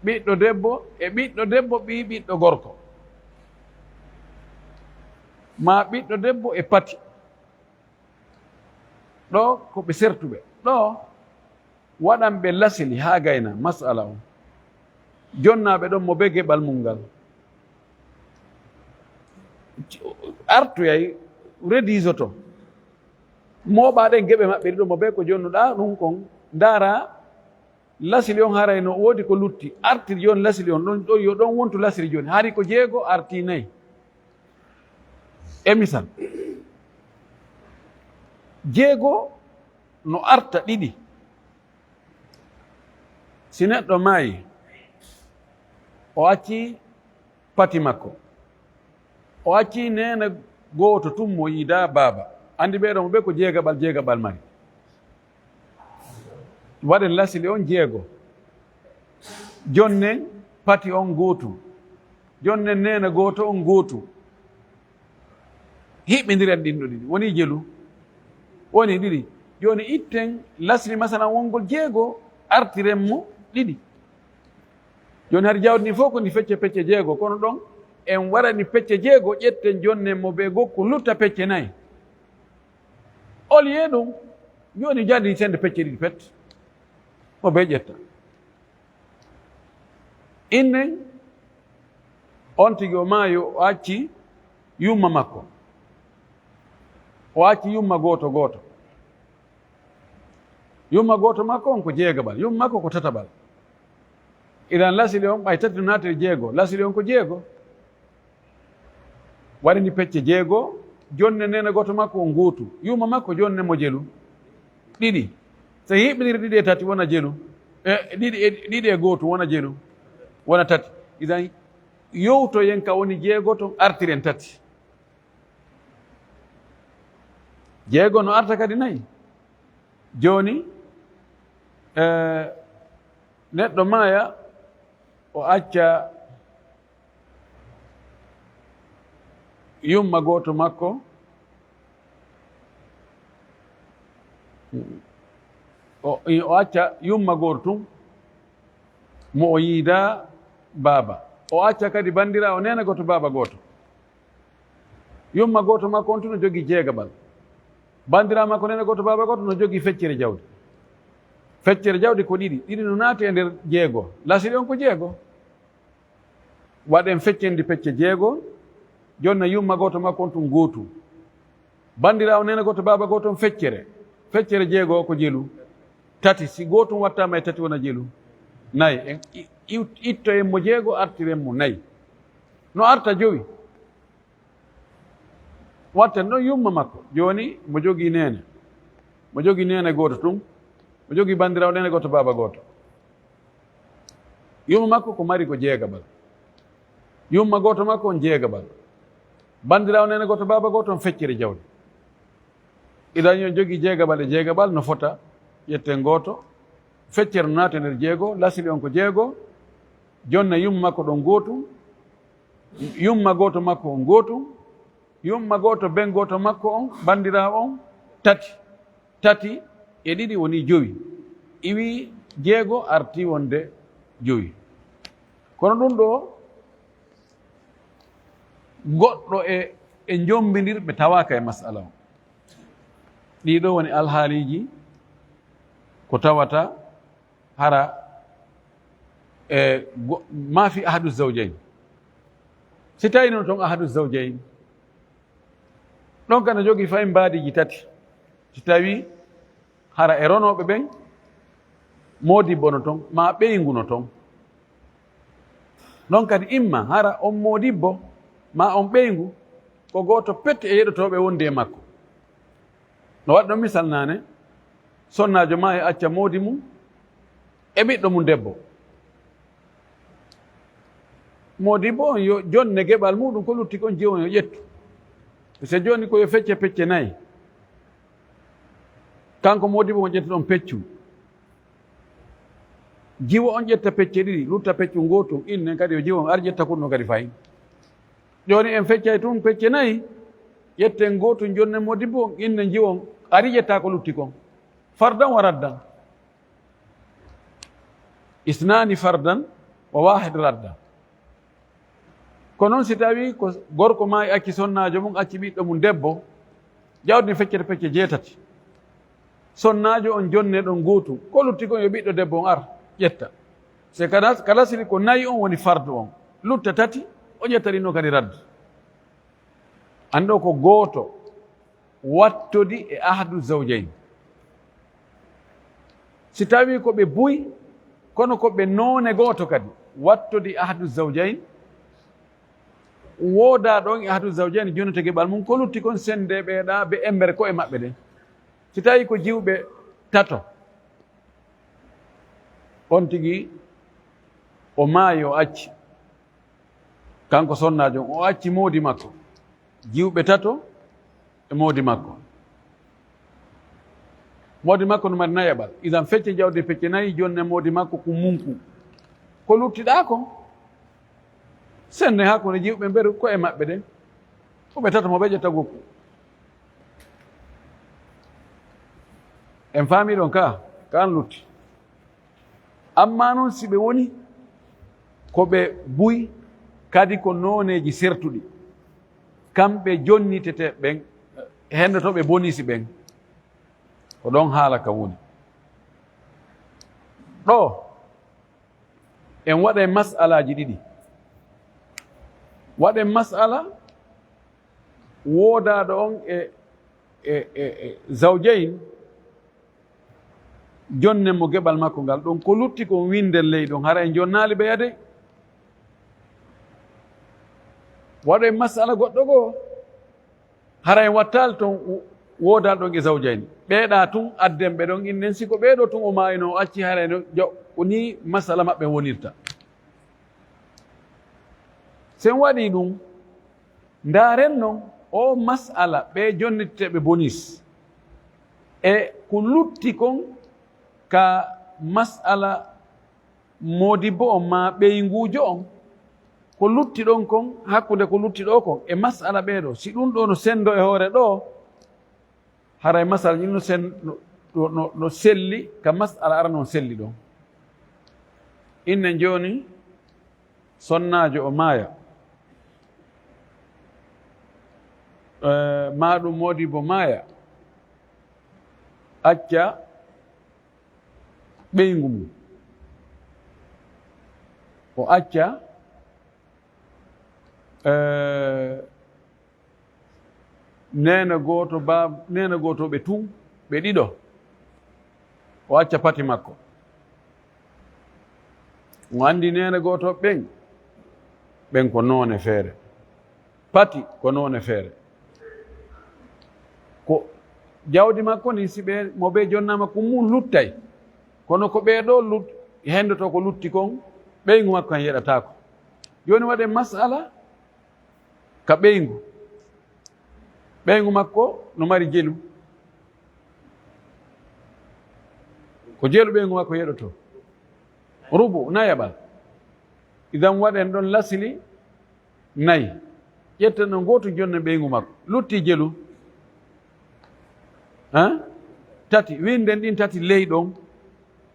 A: ɓiɗɗo debbo e ɓiɗɗo debbo ɓiɗɗo gorko ma ɓiɗɗo debbo e pati ɗo koɓe sertuɓe ɗo waɗanɓe lasili ha gayna masala o jonnaɓe ɗon mo be geɓal mum ngal artoyay redisoto moɓaɗen geɓe maɓɓe ɗiɗo mo be ko jonnuɗa ɗum kon ndara lasili on haray no woodi ko lutti arti joni lasili on ɗon ɗo yo ɗon wontu lasili joni haari ko 6 arti 4 e misal 6 no arta 2 si neɗɗo maayi o acci pati makko o acci nena gooto tummo yiida baaba andi ɓeeɗo mo ɓe ko 6 mari waɗen lasili on 6 jonnen pati on gootu jonnen nena gooto on gootu hiɓɓidiren ɗinɗo ɗiɗi woni jelu woni 2 joni itten lasili masalan wongol 6 artiren mo 2 joni har jawdi ndi fof ko ndi fecce pecce 6 kono ɗon en waɗani pecce 6 ƴetten jonnen mo ɓe gokku lutta pecce 4 olye ɗum joni jandi sende pecce 2 pet mo ɓe ƴetta innen on tigi o maayo o acci yumma makko o acci yumma gooto yumma gooto makko on ko 6 yumma makko ko 3 iran lasili on ɓay 3 natere 6 lasili on ko 6 waɗini pecce 6 jonne nena gooto makko on gootu yumma makko jonne mo jelu 2 so hiɓɓiniri 2 e 3 wona jelu 2 e gootu wona jelu wona 3 idan yowtoyen ka woni 6 ton artiren 3 6 no arta kadi 4 joni neɗɗo maaya o acca yumma gooto makko o acca yumma gooto tun mo o yiida baaba o acca kadi bandira o nena goto baaba gooto yumma gooto makko on tun no jogii 6 bandira makko nena goto baaba gooto no jogii feccere jawdi ko 2 no naati e nder 6 lasili on ko 6 waɗen feccendi pecce 6 jonna yumma gooto makko on tun gootu bandira o nena goto baaba gooto on feccere 6 ko jelu 3 si gootum wattama e 3 wona jelu 4 itto en mo 6 artiren mo 4 no arta 5 watten ɗon yumma makko joni mo jogii nene gooto tun mo jogii bandirawo nene goto baaba gooto yumma makko ko mari ko 6 yumma gooto makko on 6 bandirawo nene goto baaba gooto on feccere jawdi idan yo jogii 6 no fota ƴetten gooto feccere no naata nder 6 lasili on ko 6 jonna yumma makko ɗon gootu yumma gooto makko on gootu yumma gooto ben gooto makko on bandirawo on 3 e 2 woni 5 iwi 6 arti wonde 5 kono ɗum ɗo goɗɗo e jombindirɓe tawaka e masala o ɗiɗo woni alhaaliji ko tawata hara e maafi ahadu zawjayn si tawi noon toon ahadu zawjayn ɗon kana jogii fayi mbaadiji 3 si tawi hara e ronoɓe ɓen moodibbo no toon ma ɓeyngu no toon ɗon kadi imma hara on moodibbo ma on ɓeyngu ko gooto pette e yeɗotoɓe wondi e makko no waɗɗo misal nane sonnajo ma e acca moodi mum e ɓiɗɗo mum debbo moodibbo on yo jonne geɓal muɗum ko lutti kon jiwon yo ƴettu so joni koyo fecce pecce 4 kanko moodibbo on ƴetta ɗon peccu jiwo on ƴetta pecce 2 lutta peccu gootum innen kadi yo jiwon ar ƴetta kurno kadi fayin joni en feccay tun pecce 4 ƴetten gootum jonne moodibbo innen jiwon ari ƴetta ko lutti kon fardan wa raddan isnani fardan wa wahid raddan ko noon si tawi ko gorko ma e acci sonnajo mum acci ɓiɗɗo mum debbo jawdi feccete pecce 6 sonnajo on jonne ɗon gootu ko lutti kon yo ɓiɗɗo debbo on ar ƴetta se kala sili ko 4 on woni fardu on lutta 3 o ƴetta ɗinno kadi raddu anɗo ko gooto wattodi e ahadu zawjayn. Si tawi ko ɓe buy kono ko ɓe noone gooto kadi wattodi ahadu zawjayn, wooda ɗon e ahadu zawjayn jonata geɓal mum, ko lutti kon sende ɓeeɗa ɓe embere ko e maɓɓe ɗen. Si tawi ko jiwɓe tato, on tigi o maayi o acci, kanko sonnajo o acci moodi makko, jiwɓe tato e moodi makko. Moodi makko no mari nayaɓal, idan fecce jawde fecce nayi, jonne moodi makko ko munku. Ko luttiɗa ko senne hakkunde jiwɓe mberu ko e maɓɓe ɗen, ko ɓe tato mo ɓe ƴetta gokku. En faami ɗon ka an lutti. Amma noon si ɓe woni ko ɓe buy kadi ko nooneji sertuɗi, kamɓe jonnitete ɓen hendotoɓe bonisi ɓen, ko ɗon haala ka woni. ɗo en waɗa mas'alaji ɗiɗi. waɗen mas'ala woodaɗo on e zawjayn jonnen mo geɓal makko ngal ɗon, ko lutti ko winden ley ɗon hara en jonnaali ɓe yade. waɗo en mas'ala goɗɗo goo hara en wattali toon woodaɗo ɗon e zawjayni, ɓeeɗa tun adden ɓe ɗon innen siko ɓeeɗo tun o maayino o acci hareno o ni masala maɓɓe wonirta. sen waɗi ɗum ndaaren noon o masala ɓe jonnitteɓe bonis e ko lutti kon ka masala modibbo on ma ɓeynguujo on, ko lutti ɗon kon hakkude ko lutti ɗo kon e masala ɓeeɗo, si ɗum ɗo no sendo e hoore ɗo haray masala ñin no selli ka masala ara noon selli ɗon. innen joni sonnajo o maaya, maɗum modibbo maaya, acca ɓeyngu mum, o acca nene gooto nene gooto ɓe tun ɓe ɗiɗo, o acca pati makko. o andi nene gooto ɓen ko noone feere, pati ko noone feere. ko jawdi makko ni si ɓe mo ɓe jonnama ko mum luttay, kono ko ɓeeɗo hendoto ko lutti kon ɓeyngu makko kan yeɗatako. joni waɗe masala ka ɓeyngu makko no mari jelu, ko jelu ɓeyngu makko yeɗoto rubu nayaɓal. idan waɗen ɗon lasili nayi, ƴetten no goto jonne ɓeyngu makko lutti jelu tati, winden ɗin tati ley ɗon.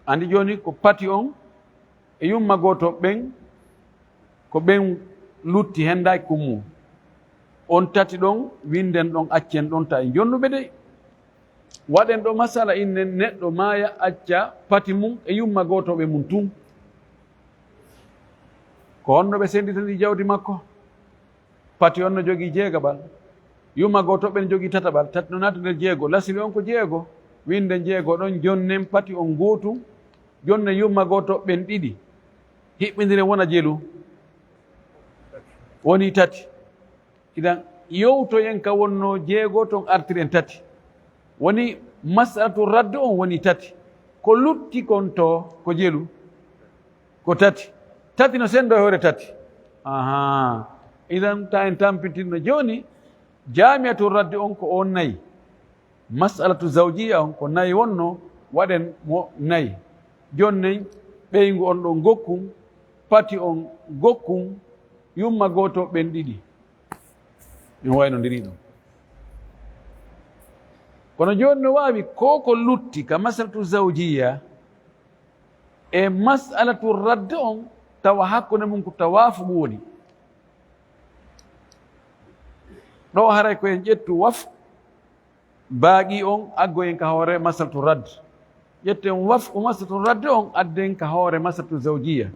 A: andi joni ko pati on e yumma goto ɓen ko ɓen lutti hendaki ko mum, on tati ɗon winden ɗon accen ɗon ta e jonnuɓe de. waɗen ɗo masala innen neɗɗo maaya acca pati mum e yumma gotoɓe mum tun, ko honno ɓe senditani jawdi makko. pati on no jogii jeegaɓal, yumma gotoɓe ne jogii tataɓal, tati no naata nder jeego, lasili on ko jeego, winden jeego ɗon jonnen pati on gootum, jonne yumma gotoɓen ɗiɗi, hiɓɓidire wona jelu woni tati. idan yewtoyen ka wonno jeego ton artiren tati, woni masalatu radde on woni tati, ko lutti kon to ko jelu ko tati. tati no sendo e hoore tati. idan ta en tampitinno joni jamiatu radde on ko on nayi, masalatu zawjiya on ko nayi wonno, waɗen mo nayi. jonnen ɓeyngu on ɗon gokkum, pati on gokkum, yumma goto ɓen ɗiɗi min waynodiri ɗum. kono joni no wawi ko lutti ka masalatu zawjiya e masalatu radde on tawa hakkude mum ko tawafu woni. ɗo haray koyen ƴettu waf baaqi on aggoyen ka hoore masalatu radde, ƴetten waf ko masalatu radde on adden ka hoore masalatu zawjiya,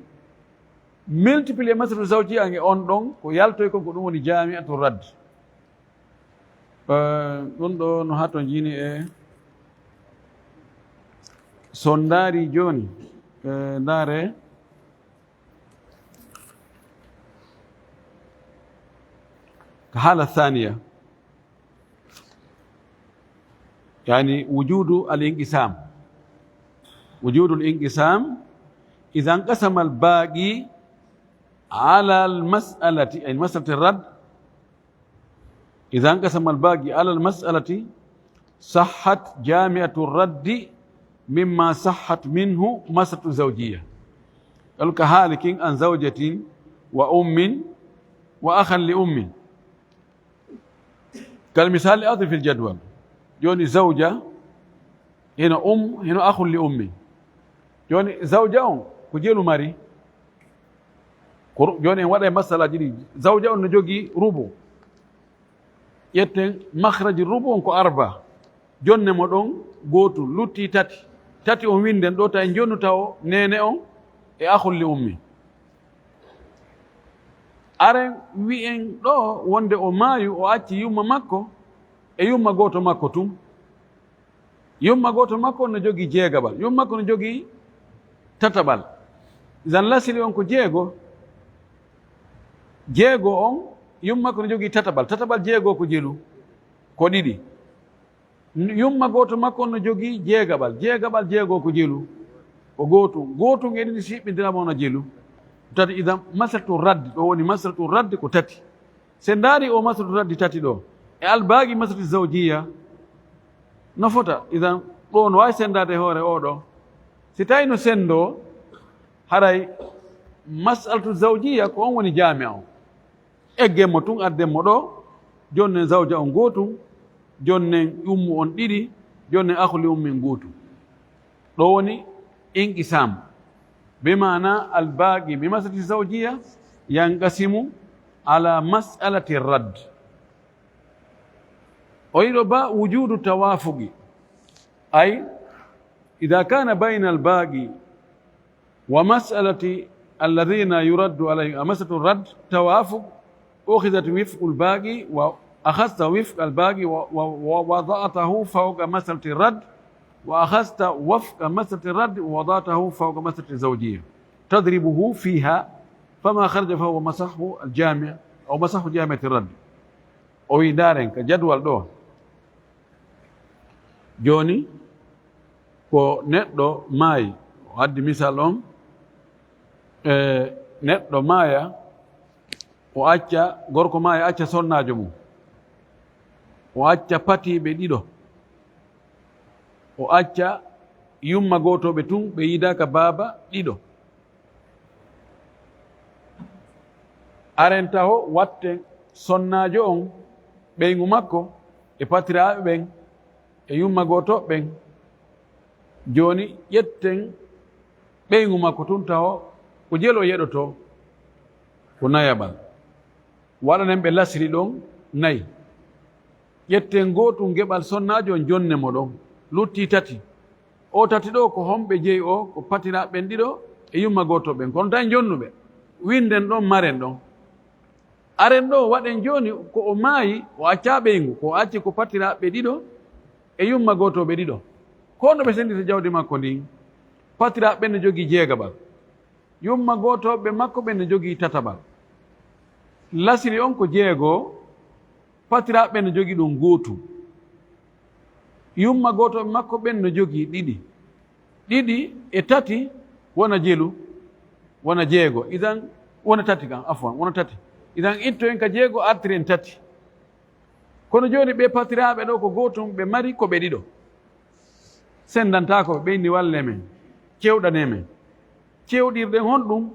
A: multiplier masalatu zawjiya e on ɗon ko yaltoy kon ko ɗum woni jamiatu radde. ɗum ɗo no hatto jini e sondari joni ndaare حالة ثانية يعني وجود الانقسام إذا انقسم الباقي على المسألة أي مسألة الرد إذا انقسم الباقي على المسألة صحت جامعة الرد مما صحت منه مسألة الزوجية قالوا كهالك عن زوجة وأم وأخا لأم كالمثال الأرض في الجدول جوني زوجة هنا هنا أخ لأم جوني زوجة كجيلو ماري جوني وضع مسألة جديد زوجة نجوغي روبو يتن مخرج الروبو انكو أربعة جوني مدون غوتو لوتي تاتي ويندن دوتا انجونو تاو نيني e akhul li ummi aren wi'en ɗo wonde o maayu o acci yumma makko e yumma goto makko tum yumma goto makko no jogi jeegabal yumma makko no jogi tataɓal isan lasili on ko jeego on yumma makko no jogi tataɓal jeego ko jelu ko ɗiɗi yumma goto makko no jogi jeegabal jeego ko jelu o gootum e ɗiɗi siɓɓindirama ono jelu tati idan masalatu raddi ɗo woni masalatu raddi ko tati se ndaari o masalatu raddi tati ɗo e albaagi masalatu zawjiya no fota idan ɗo no wawi sendade hoore oɗo si tawi no sendo haray masalatu zawjiya ko on woni jaami o eggemmo tun addemmo ɗo jonnen zawja on gootum jonnen ummu on ɗiɗi jonnen ahli ummin gootum ɗo woni انقسام بمعنى الباقي بمسألة الزوجية ينقسم على مسألة الرد ويربى وجود التوافق أي إذا كان بين الباقي ومسألة الذين يرد عليه مسألة الرد توافق أخذت وفق الباقي وأخذت وفق الباقي ووضعته فوق مسألة الرد وأخذت وفق مسألة الرد ووضعته فوق مسألة الزوجية تضربه فيها فما خرج فهو مسحه الجامع أو مسحه جامعة الرد أو يدارن كجدول دو جوني ko neɗɗo maayi o addi misal on neɗɗo maaya o acca gorko maaya acca sonnajo mum o acca patiɓe ɗiɗo o acca yumma gotoɓe tun ɓe yidaka baaba ɗiɗo arenta ho watten sonnajo on ɓeygu makko e patiraɓe ɓen e yumma goto ɓen joni ƴetten ɓeygu makko tun taho ko jelo yeɗoto ko nayaɓal waɗanen ɓe lasri ɗon nayi ƴetten gotum geɓal sonnajo on jonne mo ɗon lutti tati o tati ɗo ko homɓe jeyi o ko patiraɓe ɓen ɗiɗo e yumma goto ɓen kono tan jonnuɓe winden ɗon maren ɗon aren ɗo waɗen joni ko o maayi o acca ɓeygu ko acci ko patiraɓe ɗiɗo e yumma gotoɓe ɗiɗo kono ɓe sendita jawdi makko ndin patiraɓe ɓen ne jogii jeegaɓal yumma gotoɓe makko ɓen ne jogii tataɓal lasiri on ko jeego patiraɓe ɓen ne jogii ɗum gootum yumma gotoɓe makko ɓen no jogii ɗiɗi e tati wona jelu wona jeego idan wona tati kam afwan wona tati idan itto en ka jeego artiri en tati kono joni ɓe patiraɓe ɗo ko gootum ɓe mari ko ɓe ɗiɗo sendantako ɓe ɓeyni walle men kewɗane men kewɗirɗen honɗum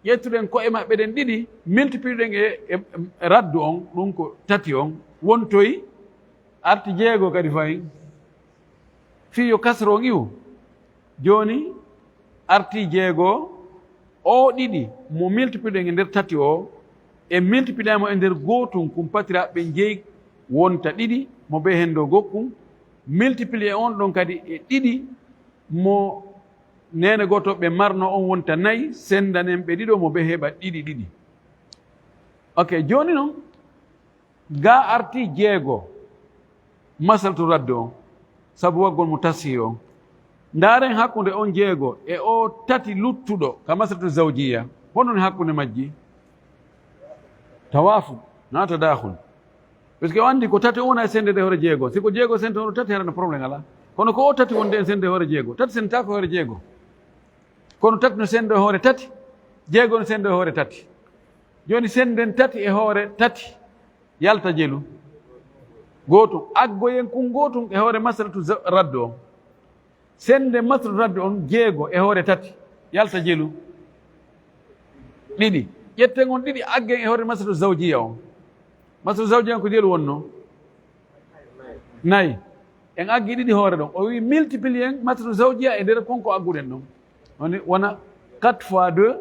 A: ƴettuɗen koye maɓɓe ɗen ɗiɗi multipliɗen e raddu on ɗum ko tati on wontoyi arti jeego kadi fayi fiyo kasro iwu joni arti jeego o ɗiɗi mo multipliɗen e nder tati o e multipliamo e nder gootum kum patiraɓe jeyi wonta ɗiɗi mo ɓe hen do gokkum multiplié on ɗon kadi e ɗiɗi mo nene gotoɓe marno on wonta nayi sendanen ɓe ɗiɗo mo ɓe heɓa ɗiɗi ok joni noon ga arti jeego masalatu radde on sabu waggol mo tasi on ndaren hakkunde on jeego e o tati luttuɗo ka masalatu zawjiya honon hakkunde majji tawafu nata dakhul parce que o andi ko tati wona e sendede hoore jeego siko jeego sente hono tati harana probléme ala kono ko o tati wonde en sende hoore jeego tati sendata ko hoore jeego kono tati no sende hoore tati jeego no sende hoore tati joni senden tati e hoore tati yalta jelu gootum aggoyen kun gootum e hoore masalatu radde on sende masalatu radde on jeego e hoore tati yalta jelu ɗiɗi ƴetten on ɗiɗi aggen e hoore masalatu zawjiya on masalatu zawjiya on ko jelu wonno nayi en aggi ɗiɗi hoore ɗon o wi multiplier masalatu zawjiya e nder konko agguɗen ɗon oni wona 4 fois 2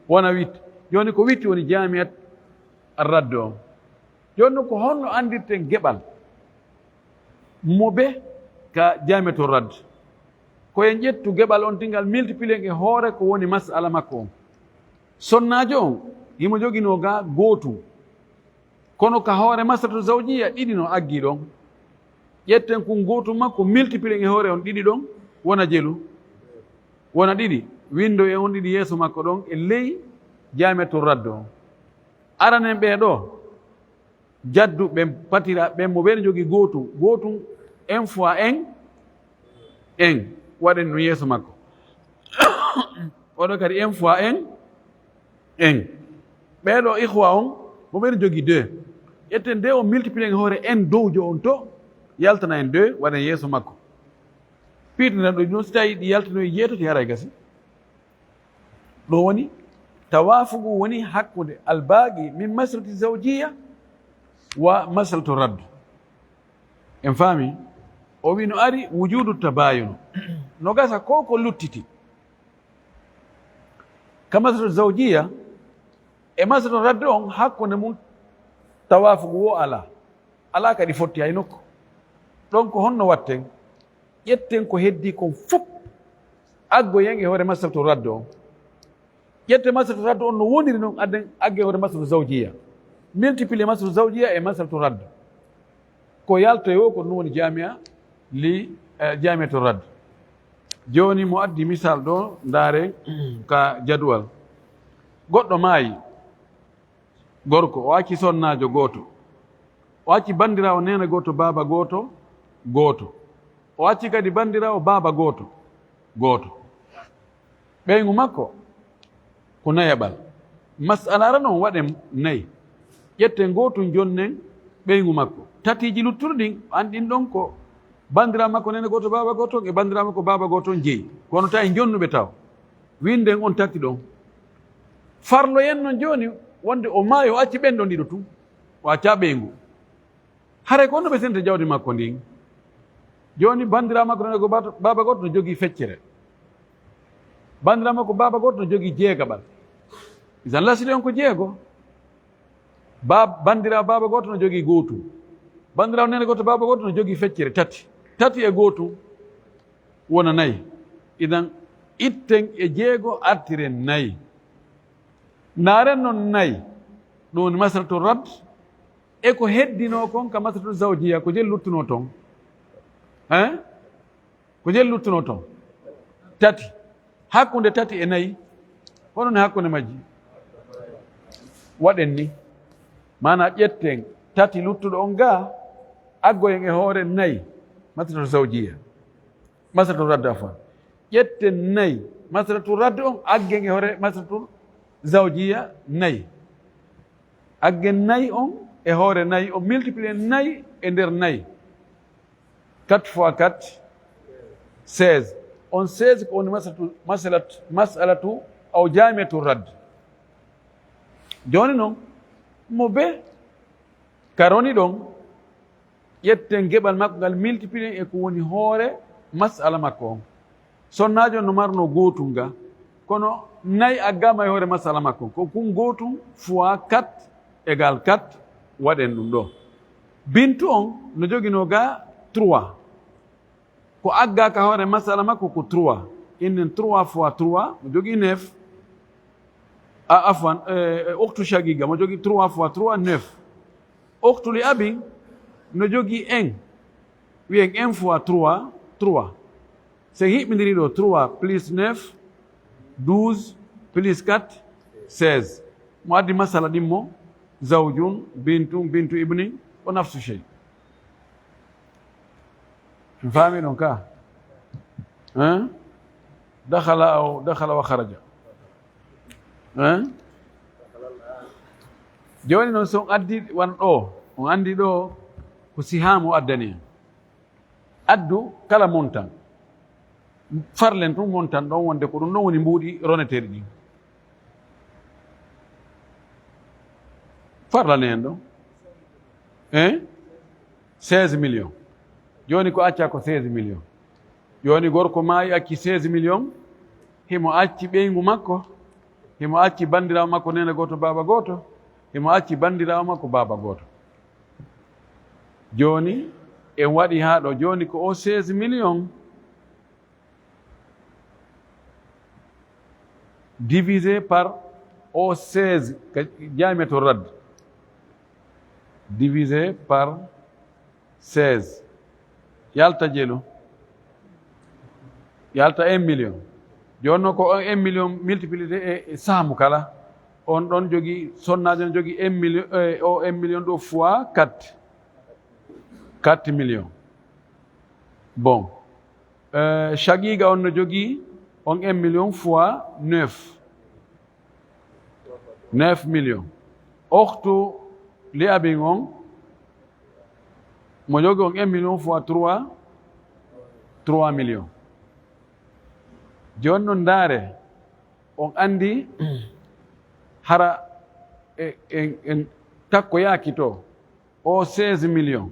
A: wona 8 joni ko 8 woni jamiat radde on joni ko honno andirten geɓal mo ɓe ka jamiatul radde koyen ƴettu geɓal on tingal multiplier e hoore ko woni masala makko on sonnajo on himo jogino ga gootum kono ka hoore masalatu zawjiya ɗiɗi no aggi ɗon ƴetten kun gootum makko multiplier e hoore on ɗiɗi ɗon wona jelu wona ɗiɗi windo e on ɗiɗi yeeso makko ɗon e ley jamiatul radde on aranen ɓeeɗo jaddu ɓen patira ɓen mo ɓen jogii gootum un fois un waɗen no yeeso makko oɗo kadi un fois un ɓeeɗo ihwa on mo ɓen jogii 2 ƴetten nde o multiplier e hoore en dowjo on to yaltana en 2 waɗen yeeso makko piirtinan ɗo noon so tawi ɗi yaltanoyi jeetati haray gasi ɗo woni tawafugu woni hakkude albaqi min masalati zawjiya wa masalatu radd en faami o wi no ari wujudu tabayunu no gasa ko luttiti ka masalatu zawjiya e masalatu radd on hakkunde mum tawafugu wo ala kadi fotti hay nokko ɗon ko honno watten ƴetten ko heddi kon fof aggoyen e hoore masalatu radd on ƴette masalatu radd on no woniri noon adden agge hoore masalatu zawjiya multiplier masalatu zawjiya e masalatu radd ko yaltoy o ko ɗum woni jamiatu radd joni mo addi misal ɗo ndaare ka jadwal goɗɗo maayi gorko o acci sonnajo gooto o acci bandirawo nena gooto baaba gooto o acci kadi bandirawo baaba gooto ɓeygu makko ko nayaɓal masala ara noon waɗen nayi ƴetten gootum jonnen ɓeygu makko tatiji lutturɗin anɗin ɗon ko bandira makko nene gooto baaba gooton e bandira makko baaba gooton jeeyi kono tawi jonnuɓe taw winden on tatti ɗon farloyen noon joni wonde o maayi o acci ɓen ɗon ɗiɗo tun o acca ɓeygu haray ko onno ɓe sente jawdi makko ndin joni bandira makko nene ko baaba gooto no jogii feccere bandira makko baaba gooto no jogii jeegaɓal isan lasili on ko jeego bandira baaba gooto no jogii gootum bandirawo nene gooto baaba gooto no jogii feccere tati e gootum wona nayi idan itten e jeego artiren nayi naaren noon nayi ɗum woni masalatu radd e ko heddino kon ka masalatu zawjiya ko jeli luttuno toon ko jeli luttuno toon tati hakkunde tati e nayi honon hakkunde majji waɗen ni mana ƴetten tati luttuɗo on ga aggoyen e hoore nayi masalatu zawjiya masalatu radd afan ƴetten nayi masalatu radd on aggen e hoore masalatu zawjiya nayi aggen nayi on e hoore nayi on multiplier nayi e nder nayi 4 fois 4 16 on 16 ko woni masalatu aw jamiatu radd joni noon mo be karoni ɗon ƴetten geɓal makko ngal multiplier e ko woni hoore masala makko on sonnajo no marno gootum nga kono nayi aggama e hoore masala makko ko kun gootum fois 4 égal 4 waɗen ɗum ɗo bintu on no jogino ga 3 ko agga ka hoore masala makko ko 3 innen 3 fois 3 mo jogii 9 afwan oktu shagiga mo jogii 3 fois 3 9 oktu li abin no jogii 1 wiyen 1 fois 3 so hiɓɓidiri ɗo 3 plus 9 12 plus 4 16 mo addi masala ɗimmo zawjun bintu ibni o nafsu chey mi faami ɗon ka dakhala wa kharaja joni noon so on addi wan ɗo on andi ɗo ko sihamu addani en addu kala montan farlen tun montan ɗon wonde ko ɗum ɗon woni mbuuɗi roneteɗi ɗin farlane en ɗon 16 millions joni ko acca ko 16 millions joni gorko maayi acci 16 millions himo acci ɓeygu makko himo acci bandirawo makko nene goto baba goto himo acci bandirawo makko baba goto joni en waɗi ha ɗo joni ko o 16 millions divisé par o 16 jamiato rad divisé par 16 yalta jeelu yalta 1 million jonno ko 1 million multiplié e saamu kala on ɗon jogii sonnaji no jogii 1 million o 1 million ɗo fois 4 millions bon chaqiqa on no jogii on 1 million fois 9 millions okhtu li abin on mo jogi on 1 million fois 3 millions joni noon ndaare on andi hara en takko yaaki to o 16 millions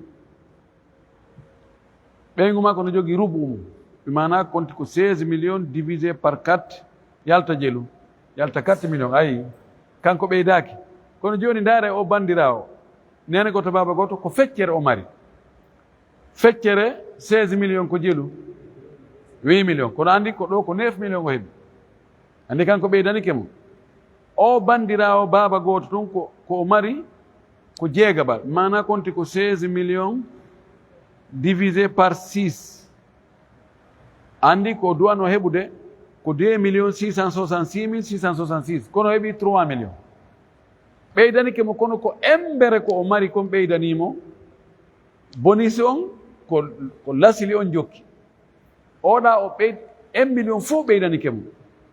A: ɓeygu makko no jogii rubu mum ɓe mana konti ko 16 millions divisé par 4 yalta jeelu yalta 4 millions ayi kanko ɓeydaaki kono joni ndaare o bandirawo nene goto baba goto ko feccere o mari feccere 16 millions ko jeelu 8 millions kono andi ko ɗo ko 9 millions o heeɓi andi kanko ɓeydanike mo o bandirawo baba goto tun ko o mari ko jeegaɓal mana konti ko 16 millions divisé par 6 andi ko duwano heɓude ko 2 millions 666 kono heɓi 3 millions ɓeydanike mo kono ko embere ko o mari kon ɓeydanimo bonisi on ko lasili on jokki oɗa o ɓeyd 1 million fof ɓeydanike mo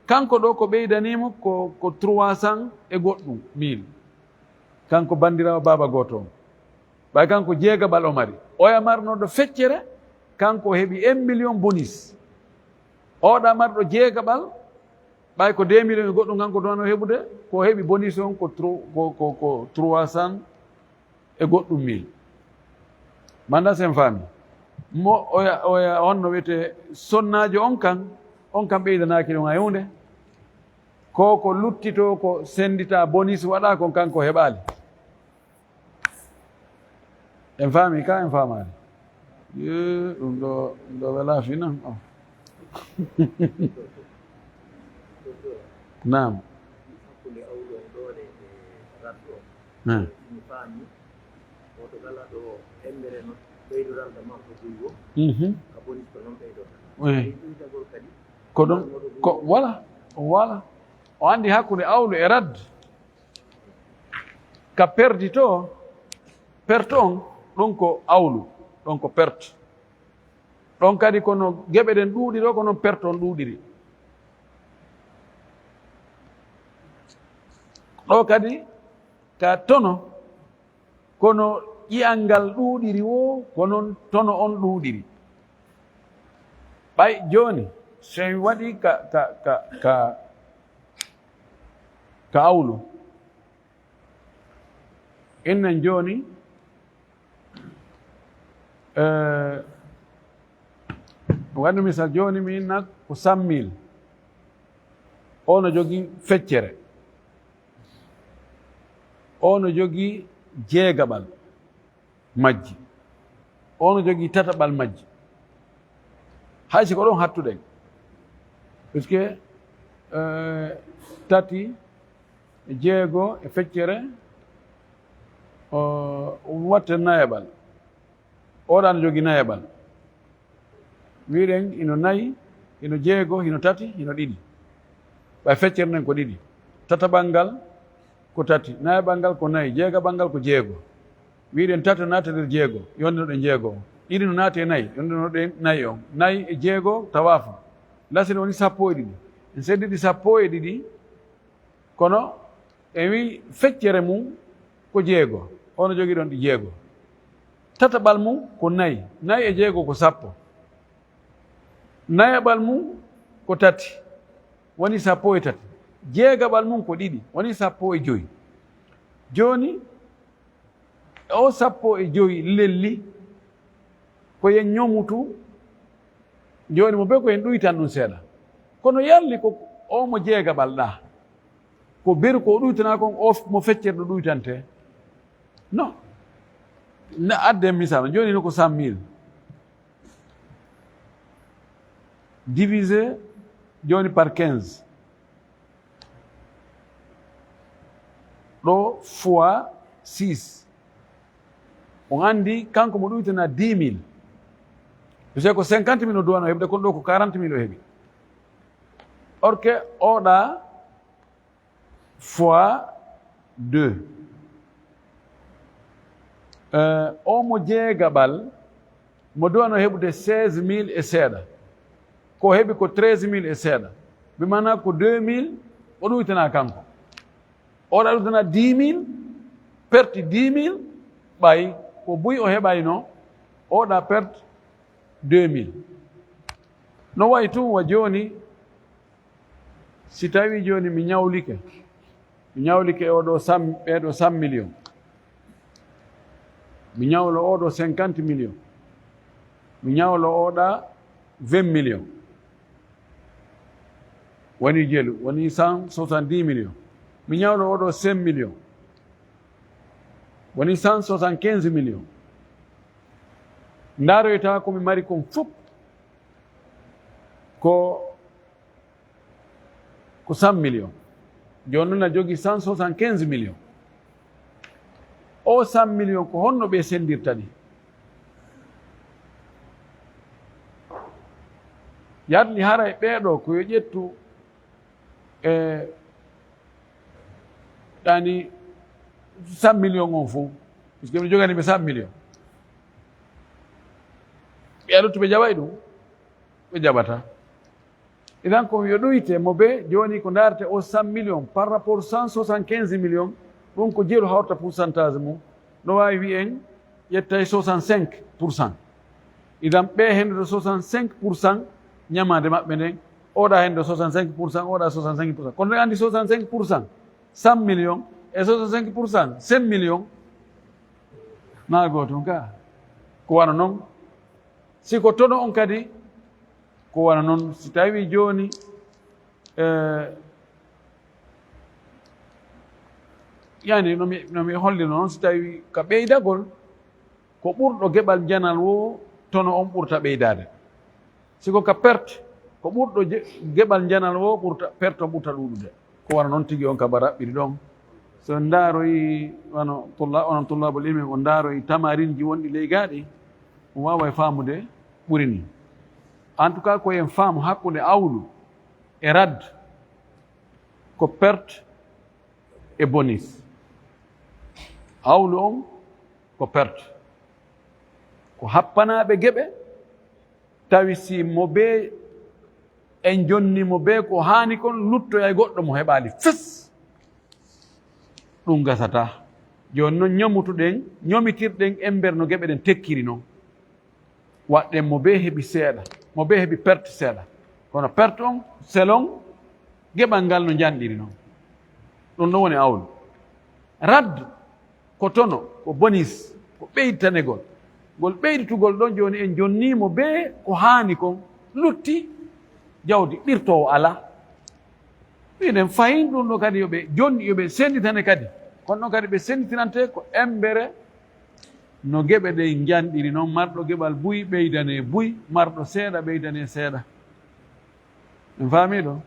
A: kanko ɗo ko ɓeydanimo ko 300 e goɗɗum 1000 kanko bandirawo baba goto on ɓay kanko jeegaɓal o mari oya marnoɗo feccere kanko heeɓi 1 million bonus oɗa marɗo jeegaɓal ɓay ko 2 millions e goɗɗum kanko duwano heɓude ko heeɓi bonus on ko 300 e goɗɗum 1000 manda sen faami mo oya on no wiyete sonnajo on kan ɓeydanaki ɗum hay hunde ko luttito ko sendita bonus waɗa kon kanko heɓali en faami ka en faamani ɗum ɗo wela fina nam ko ɗum ko voilà o andi hakkude awlu e radde ka perdi to perte on ɗon ko awlu ɗon ko perte ɗon kadi kono geɓe ɗen ɗuuɗi ɗo ko noon perte on ɗuuɗiri ɗo kadi ka tono kono ƴiyal ngal ɗuuɗiri wo ko noon tono on ɗuuɗiri ɓay joni so mi waɗi ka awlu innen joni waɗi misal joni mi inna ko 100 000 ono jogii feccere ono jogii jeegaɓal majji ono jogii tataɓal majji hay si ko ɗon hattuɗen puisque tati jeego e feccere watte nayaɓal oɗa no jogii nayabal wiɗen ino nayi ino jeego ino tati ino ɗiɗi ɓay feccere ko ɗiɗi tataɓal ngal ko tati nayabal ngal ko nayi jeegabal ngal ko jeego wiɗen tati no naata nder jeego yonde no ɗen jeego o ɗiɗi no naati e nayi yonde no ɗen nayi on nayi e jeego tawafu lasine woni 12 en seddiɗi 12 kono en wi feccere mum ko jeego ono jogii ɗon ɗi jeego tataɓal mum ko nayi e jeego ko 10 nayaɓal mum ko tati woni 13 jeegaɓal mum ko ɗiɗi woni 15 joni o 15 lelli ko yen ñomutu joni mo be ko en ɗuytan ɗum seeɗa kono yalli ko o mo jeegaɓal ɗa ko beru ko ɗuytana kon o mo feccere ɗo ɗuytante non ne adde misal joni no ko 100 000 divisé joni par 15 ɗo fois 6 on andi kanko mo ɗuytana 10 000 so ko 50 000 o duwano heɓde kono ɗo ko 40 000 o heɓi or que oɗa fois 2 o mo jeegaɓal mo duwano heɓude 16 000 e seeɗa ko heɓi ko 13 000 e seeɗa ɓe mana ko 2 000 o ɗuytana kanko oɗa ɗuytana 10 000 perti 10 000 ɓay ko buy o heɓayno oɗa perte 2 000 no wayi tun wa joni si tawi joni mi ñawlike oɗo ɓeɗo 100 millions mi ñawlo oɗo 50 millions mi ñawlo oɗa 20 millions woni jelu woni 170 millions mi ñawlo oɗo 5 millions woni 175 millions ndaroy tawa komi mari kon fof ko 100 millions joni noon a jogii 175 millions o 100 millions ko honno ɓe sendirta ɗi yarli hara e ɓeeɗo ko yo ƴettu ɗani 100 millions on fof puisque ɓe jogani ɓe 100 millions ɓe aɗottu ɓe jaɓay ɗum ɓe jaɓata idan ko yo ɗoyte mo be joni ko darate o 100 millions par rapport 175 millions ɗum ko jeelu hawta pourcentage mum no wawi wiyen ƴettay 65%. idan ɓe hende 65% ñamade maɓɓe nden oɗa hende 65%, oɗa 65%. kono ɓe andi 65% 100 millions e 65% 5 millions na gotum ka ko wana noon siko tono on kadi ko wana noon si tawi joni yani nomi hollino noon si tawi ka ɓeydagol ko ɓurɗo geɓal janal wo tono on ɓurta ɓeydade siko ka perte ko ɓurɗo geɓal janal wo ɓurta perte on ɓurta ɗuɗude ko wana noon tigi on kaba raɓɓiɗi ɗon so ndaaroyi onon tullabul ilmi on ndaaroyi tamarinji wonɗi leygaɗi on wawa e faamude ɓuri ni en tout cas koyen faamu hakkude awlu e rad ko perte e bonus awlu on ko perte ko happanaɓe geɓe tawi si mo be en jonnimo be ko haani kon luttoya goɗɗo mo heɓali fes ɗum gasata joni noon ñomitirɗen ember no geɓe ɗen tekkiri noon waɗɗen mo be heɓi seeɗa mo be heɓi perte seeɗa kono perte on selon geɓal ngal no janɗiri noon ɗum ɗon woni awlu radde ko tono ko bonus ko ɓeyditanegol ngol ɓeyditugol ɗon joni en jonnimo be ko haani kon lutti jawdi ɗirtowo ala minen fayin ɗum ɗo kadi yoɓe senditane kadi kono ɗon kadi ɓe senditinante ko embere no geɓe ɗe janɗiri noon marɗo geɓal buy ɓeydane buy marɗo seeɗa ɓeydane seeɗa en faami ɗo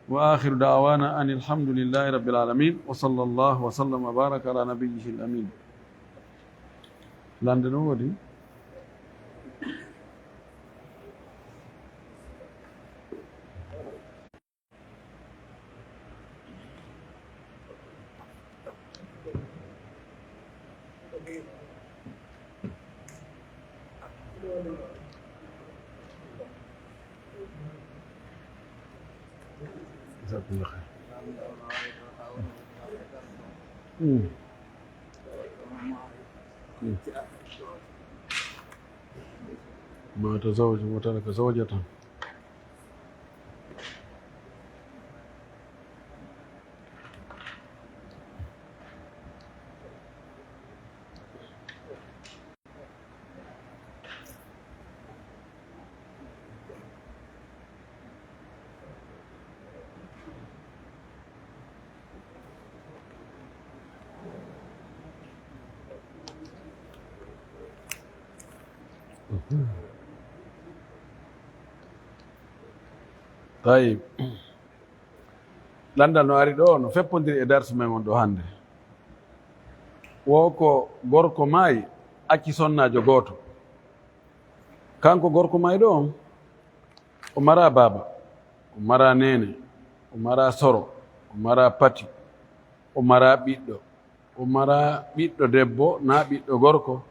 A: wa akhiru da'wana an alhamdulillahi rabbil alamin wa sallallahu wa sallam wa baraka ala nabiyyihi al amin lande ɗum woodi jazakumullah khair. ما تزوج وترك زوجة. طيب landal no ari ɗo no feppodiri e darsu men on ɗo hannde wo ko gorko maayi acci sonnajo gooto. Kanko gorko maayi ɗo o mara baaba, o mara nene, o mara soro, o mara pati, o mara ɓiɗɗo, o mara ɓiɗɗo debbo na ɓiɗɗo gorko,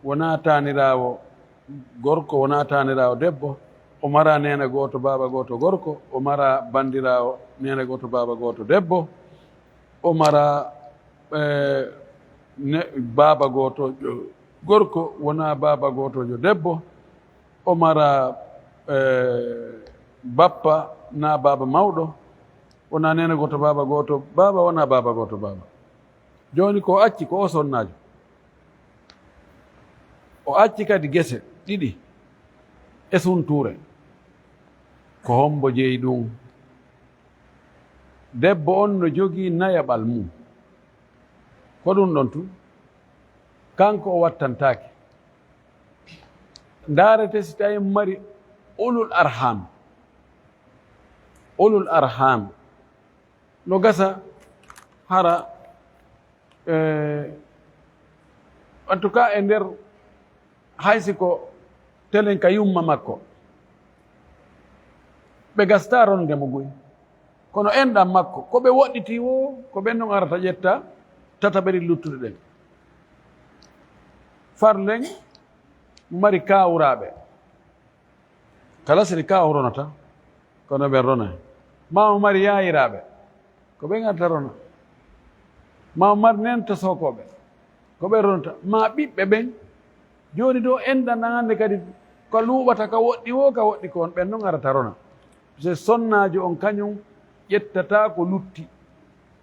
A: wona tanirawo gorko, wona tanirawo debbo. O mara nene gooto baaba gooto gorko, o mara bandirawo nene gooto baaba gooto debbo, o mara baaba gooto gorko, wona baaba gootojo debbo, o mara bappa na baaba mawɗo, wona nene gooto baaba gooto baaba, wona baaba gooto baaba. Joni ko acci ko o sonnajo, o acci kadi gese ɗiɗi e sunture, ko hombo jeeyi ɗum. Debbo on no jogii nayaɓal mum, ko ɗum ɗon tu kanko o wattantake. Ndarete si tawi mari ulul arham, ulul arham no gasa hara en tout cas e nder haysi ko telen ka yumma makko ɓe gasta ronde mo goy, kono enɗam makko ko ɓe woɗɗiti wo ko ɓen non arata ƴetta tataɓeri luttuɗe ɗen. Farlen mari kawuraɓe, kala seni kaw ronata kono ɓen rona. Mamo mari yayiraɓe ko ɓen arata rona. Mamo mari nenta sokoɓe ko ɓen ronata. Ma ɓiɓɓe ɓen joni do enɗam ɗan hande kadi ko luɓata ka woɗɗi wo ka woɗɗi ko on ɓen non arata rona. Se sonnajo on kañum ƴettata ko lutti,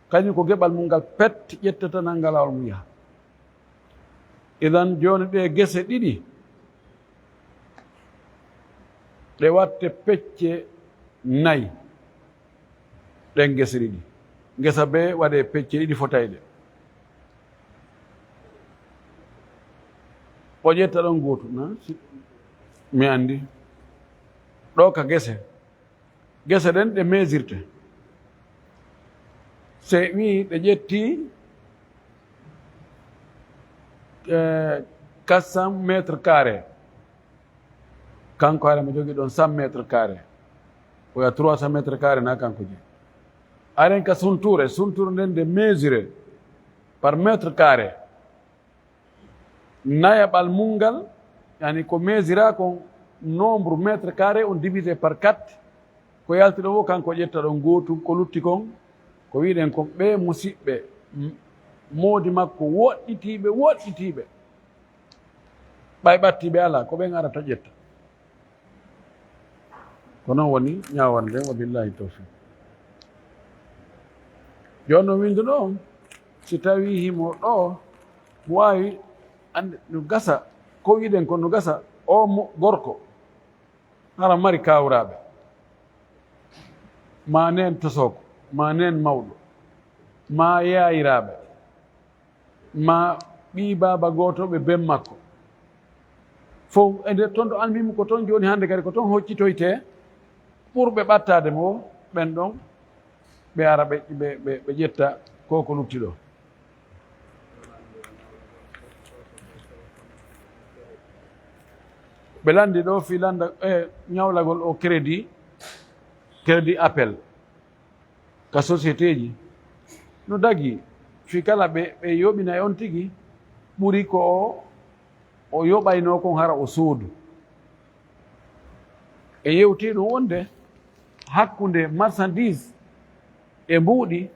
A: kañum ko geɓal mum ngal pet ƴettata nanga lawol mum yaha. Idan joni ɗe gese ɗiɗi ɗe watte pecce nayi, ɗen gese ɗiɗi gesa be waɗe pecce ɗiɗi fotayɗe. O ƴetta ɗon goto na mi andi ɗo ka gese ɗen ɗe mesirte. Se wi ɗe ƴetti 400 métres carré, kanko hara mo jogui ɗon 100 métres carré, oya 300 métres carré na kanko je. Aren ka sunture nden de mesuré par mètre carré, nayaɓal mungal yani ko mesura ko nombre métre carré on divisé par 4 ko yalti ɗo wo kanko ƴetta ɗon gotum. Ko lutti kon ko wiɗen kon ɓe musidɓe moodi makko woɗɗitiɓe ɓay ɓattiɓe ala ko ɓen arata ƴetta. Ko noon woni ñawande wa billahi tawfiq. joni no windu ɗo si tawi himo ɗo mo wawi ande no gasa ko wiɗen ko no gasa o gorko hara mari kawraɓe, ma nen tosoko, ma nen mawɗo, ma yayiraɓe, ma ɓi baba gotoɓe ben makko fof e nder toon ɗo almimo ko toon joni hande kadi ko toon hoccitoyte ɓurɓe ɓattade mo ɓen ɗon ɓe ara ɓe ƴetta koko lutti ɗo. ɓe landi ɗo fi landa ñawlagol o crédit appel ka société ji no dagi fi kala ɓe yoɓina e on tigui ɓuuri ko o yoɓayno kon hara o soodu e yewti ɗum wonde hakkude marchandise e mbuuɗi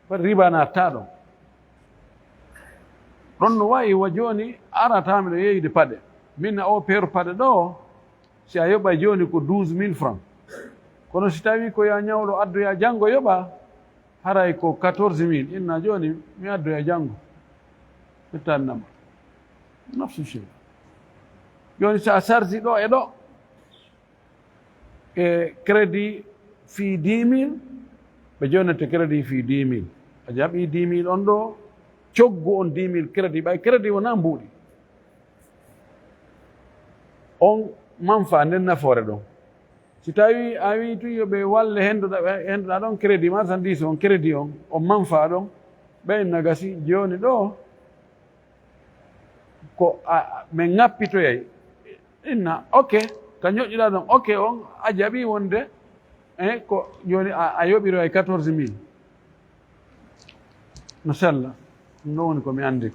A: pat riba natta ɗon. ɗon no wayi wa joni aratami ɗo yeyde paɗe min o paire paɗe ɗo si a yoɓa joni ko 12 000 francs, kono si tawi ko ya ñawɗo addoya janngo yoɓa haray ko 14 000. inna joni mi addoya janngo ƴettannama nafsu chey. joni sa sardi ɗo e ɗo e crédit fi 10 000 ɓe jonete crédit fi 10 000 a jaɓi 10 000 on ɗo coggu on 10 000 crédit ɓay crédit wona mbuuɗi on manfa nden nafoore ɗon. si tawi a wi tu yoɓe walle henduɗa ɗon crédit marchandise on crédit on manfa ɗon ɓen nagasi joni ɗo ko min ŋappitoyay inna ok ka ñoƴƴuɗa ɗon ok on a jaɓi wonde ko joni a yoɓiro ay 14 000 no sella ɗum ɗo woni ko mi andi.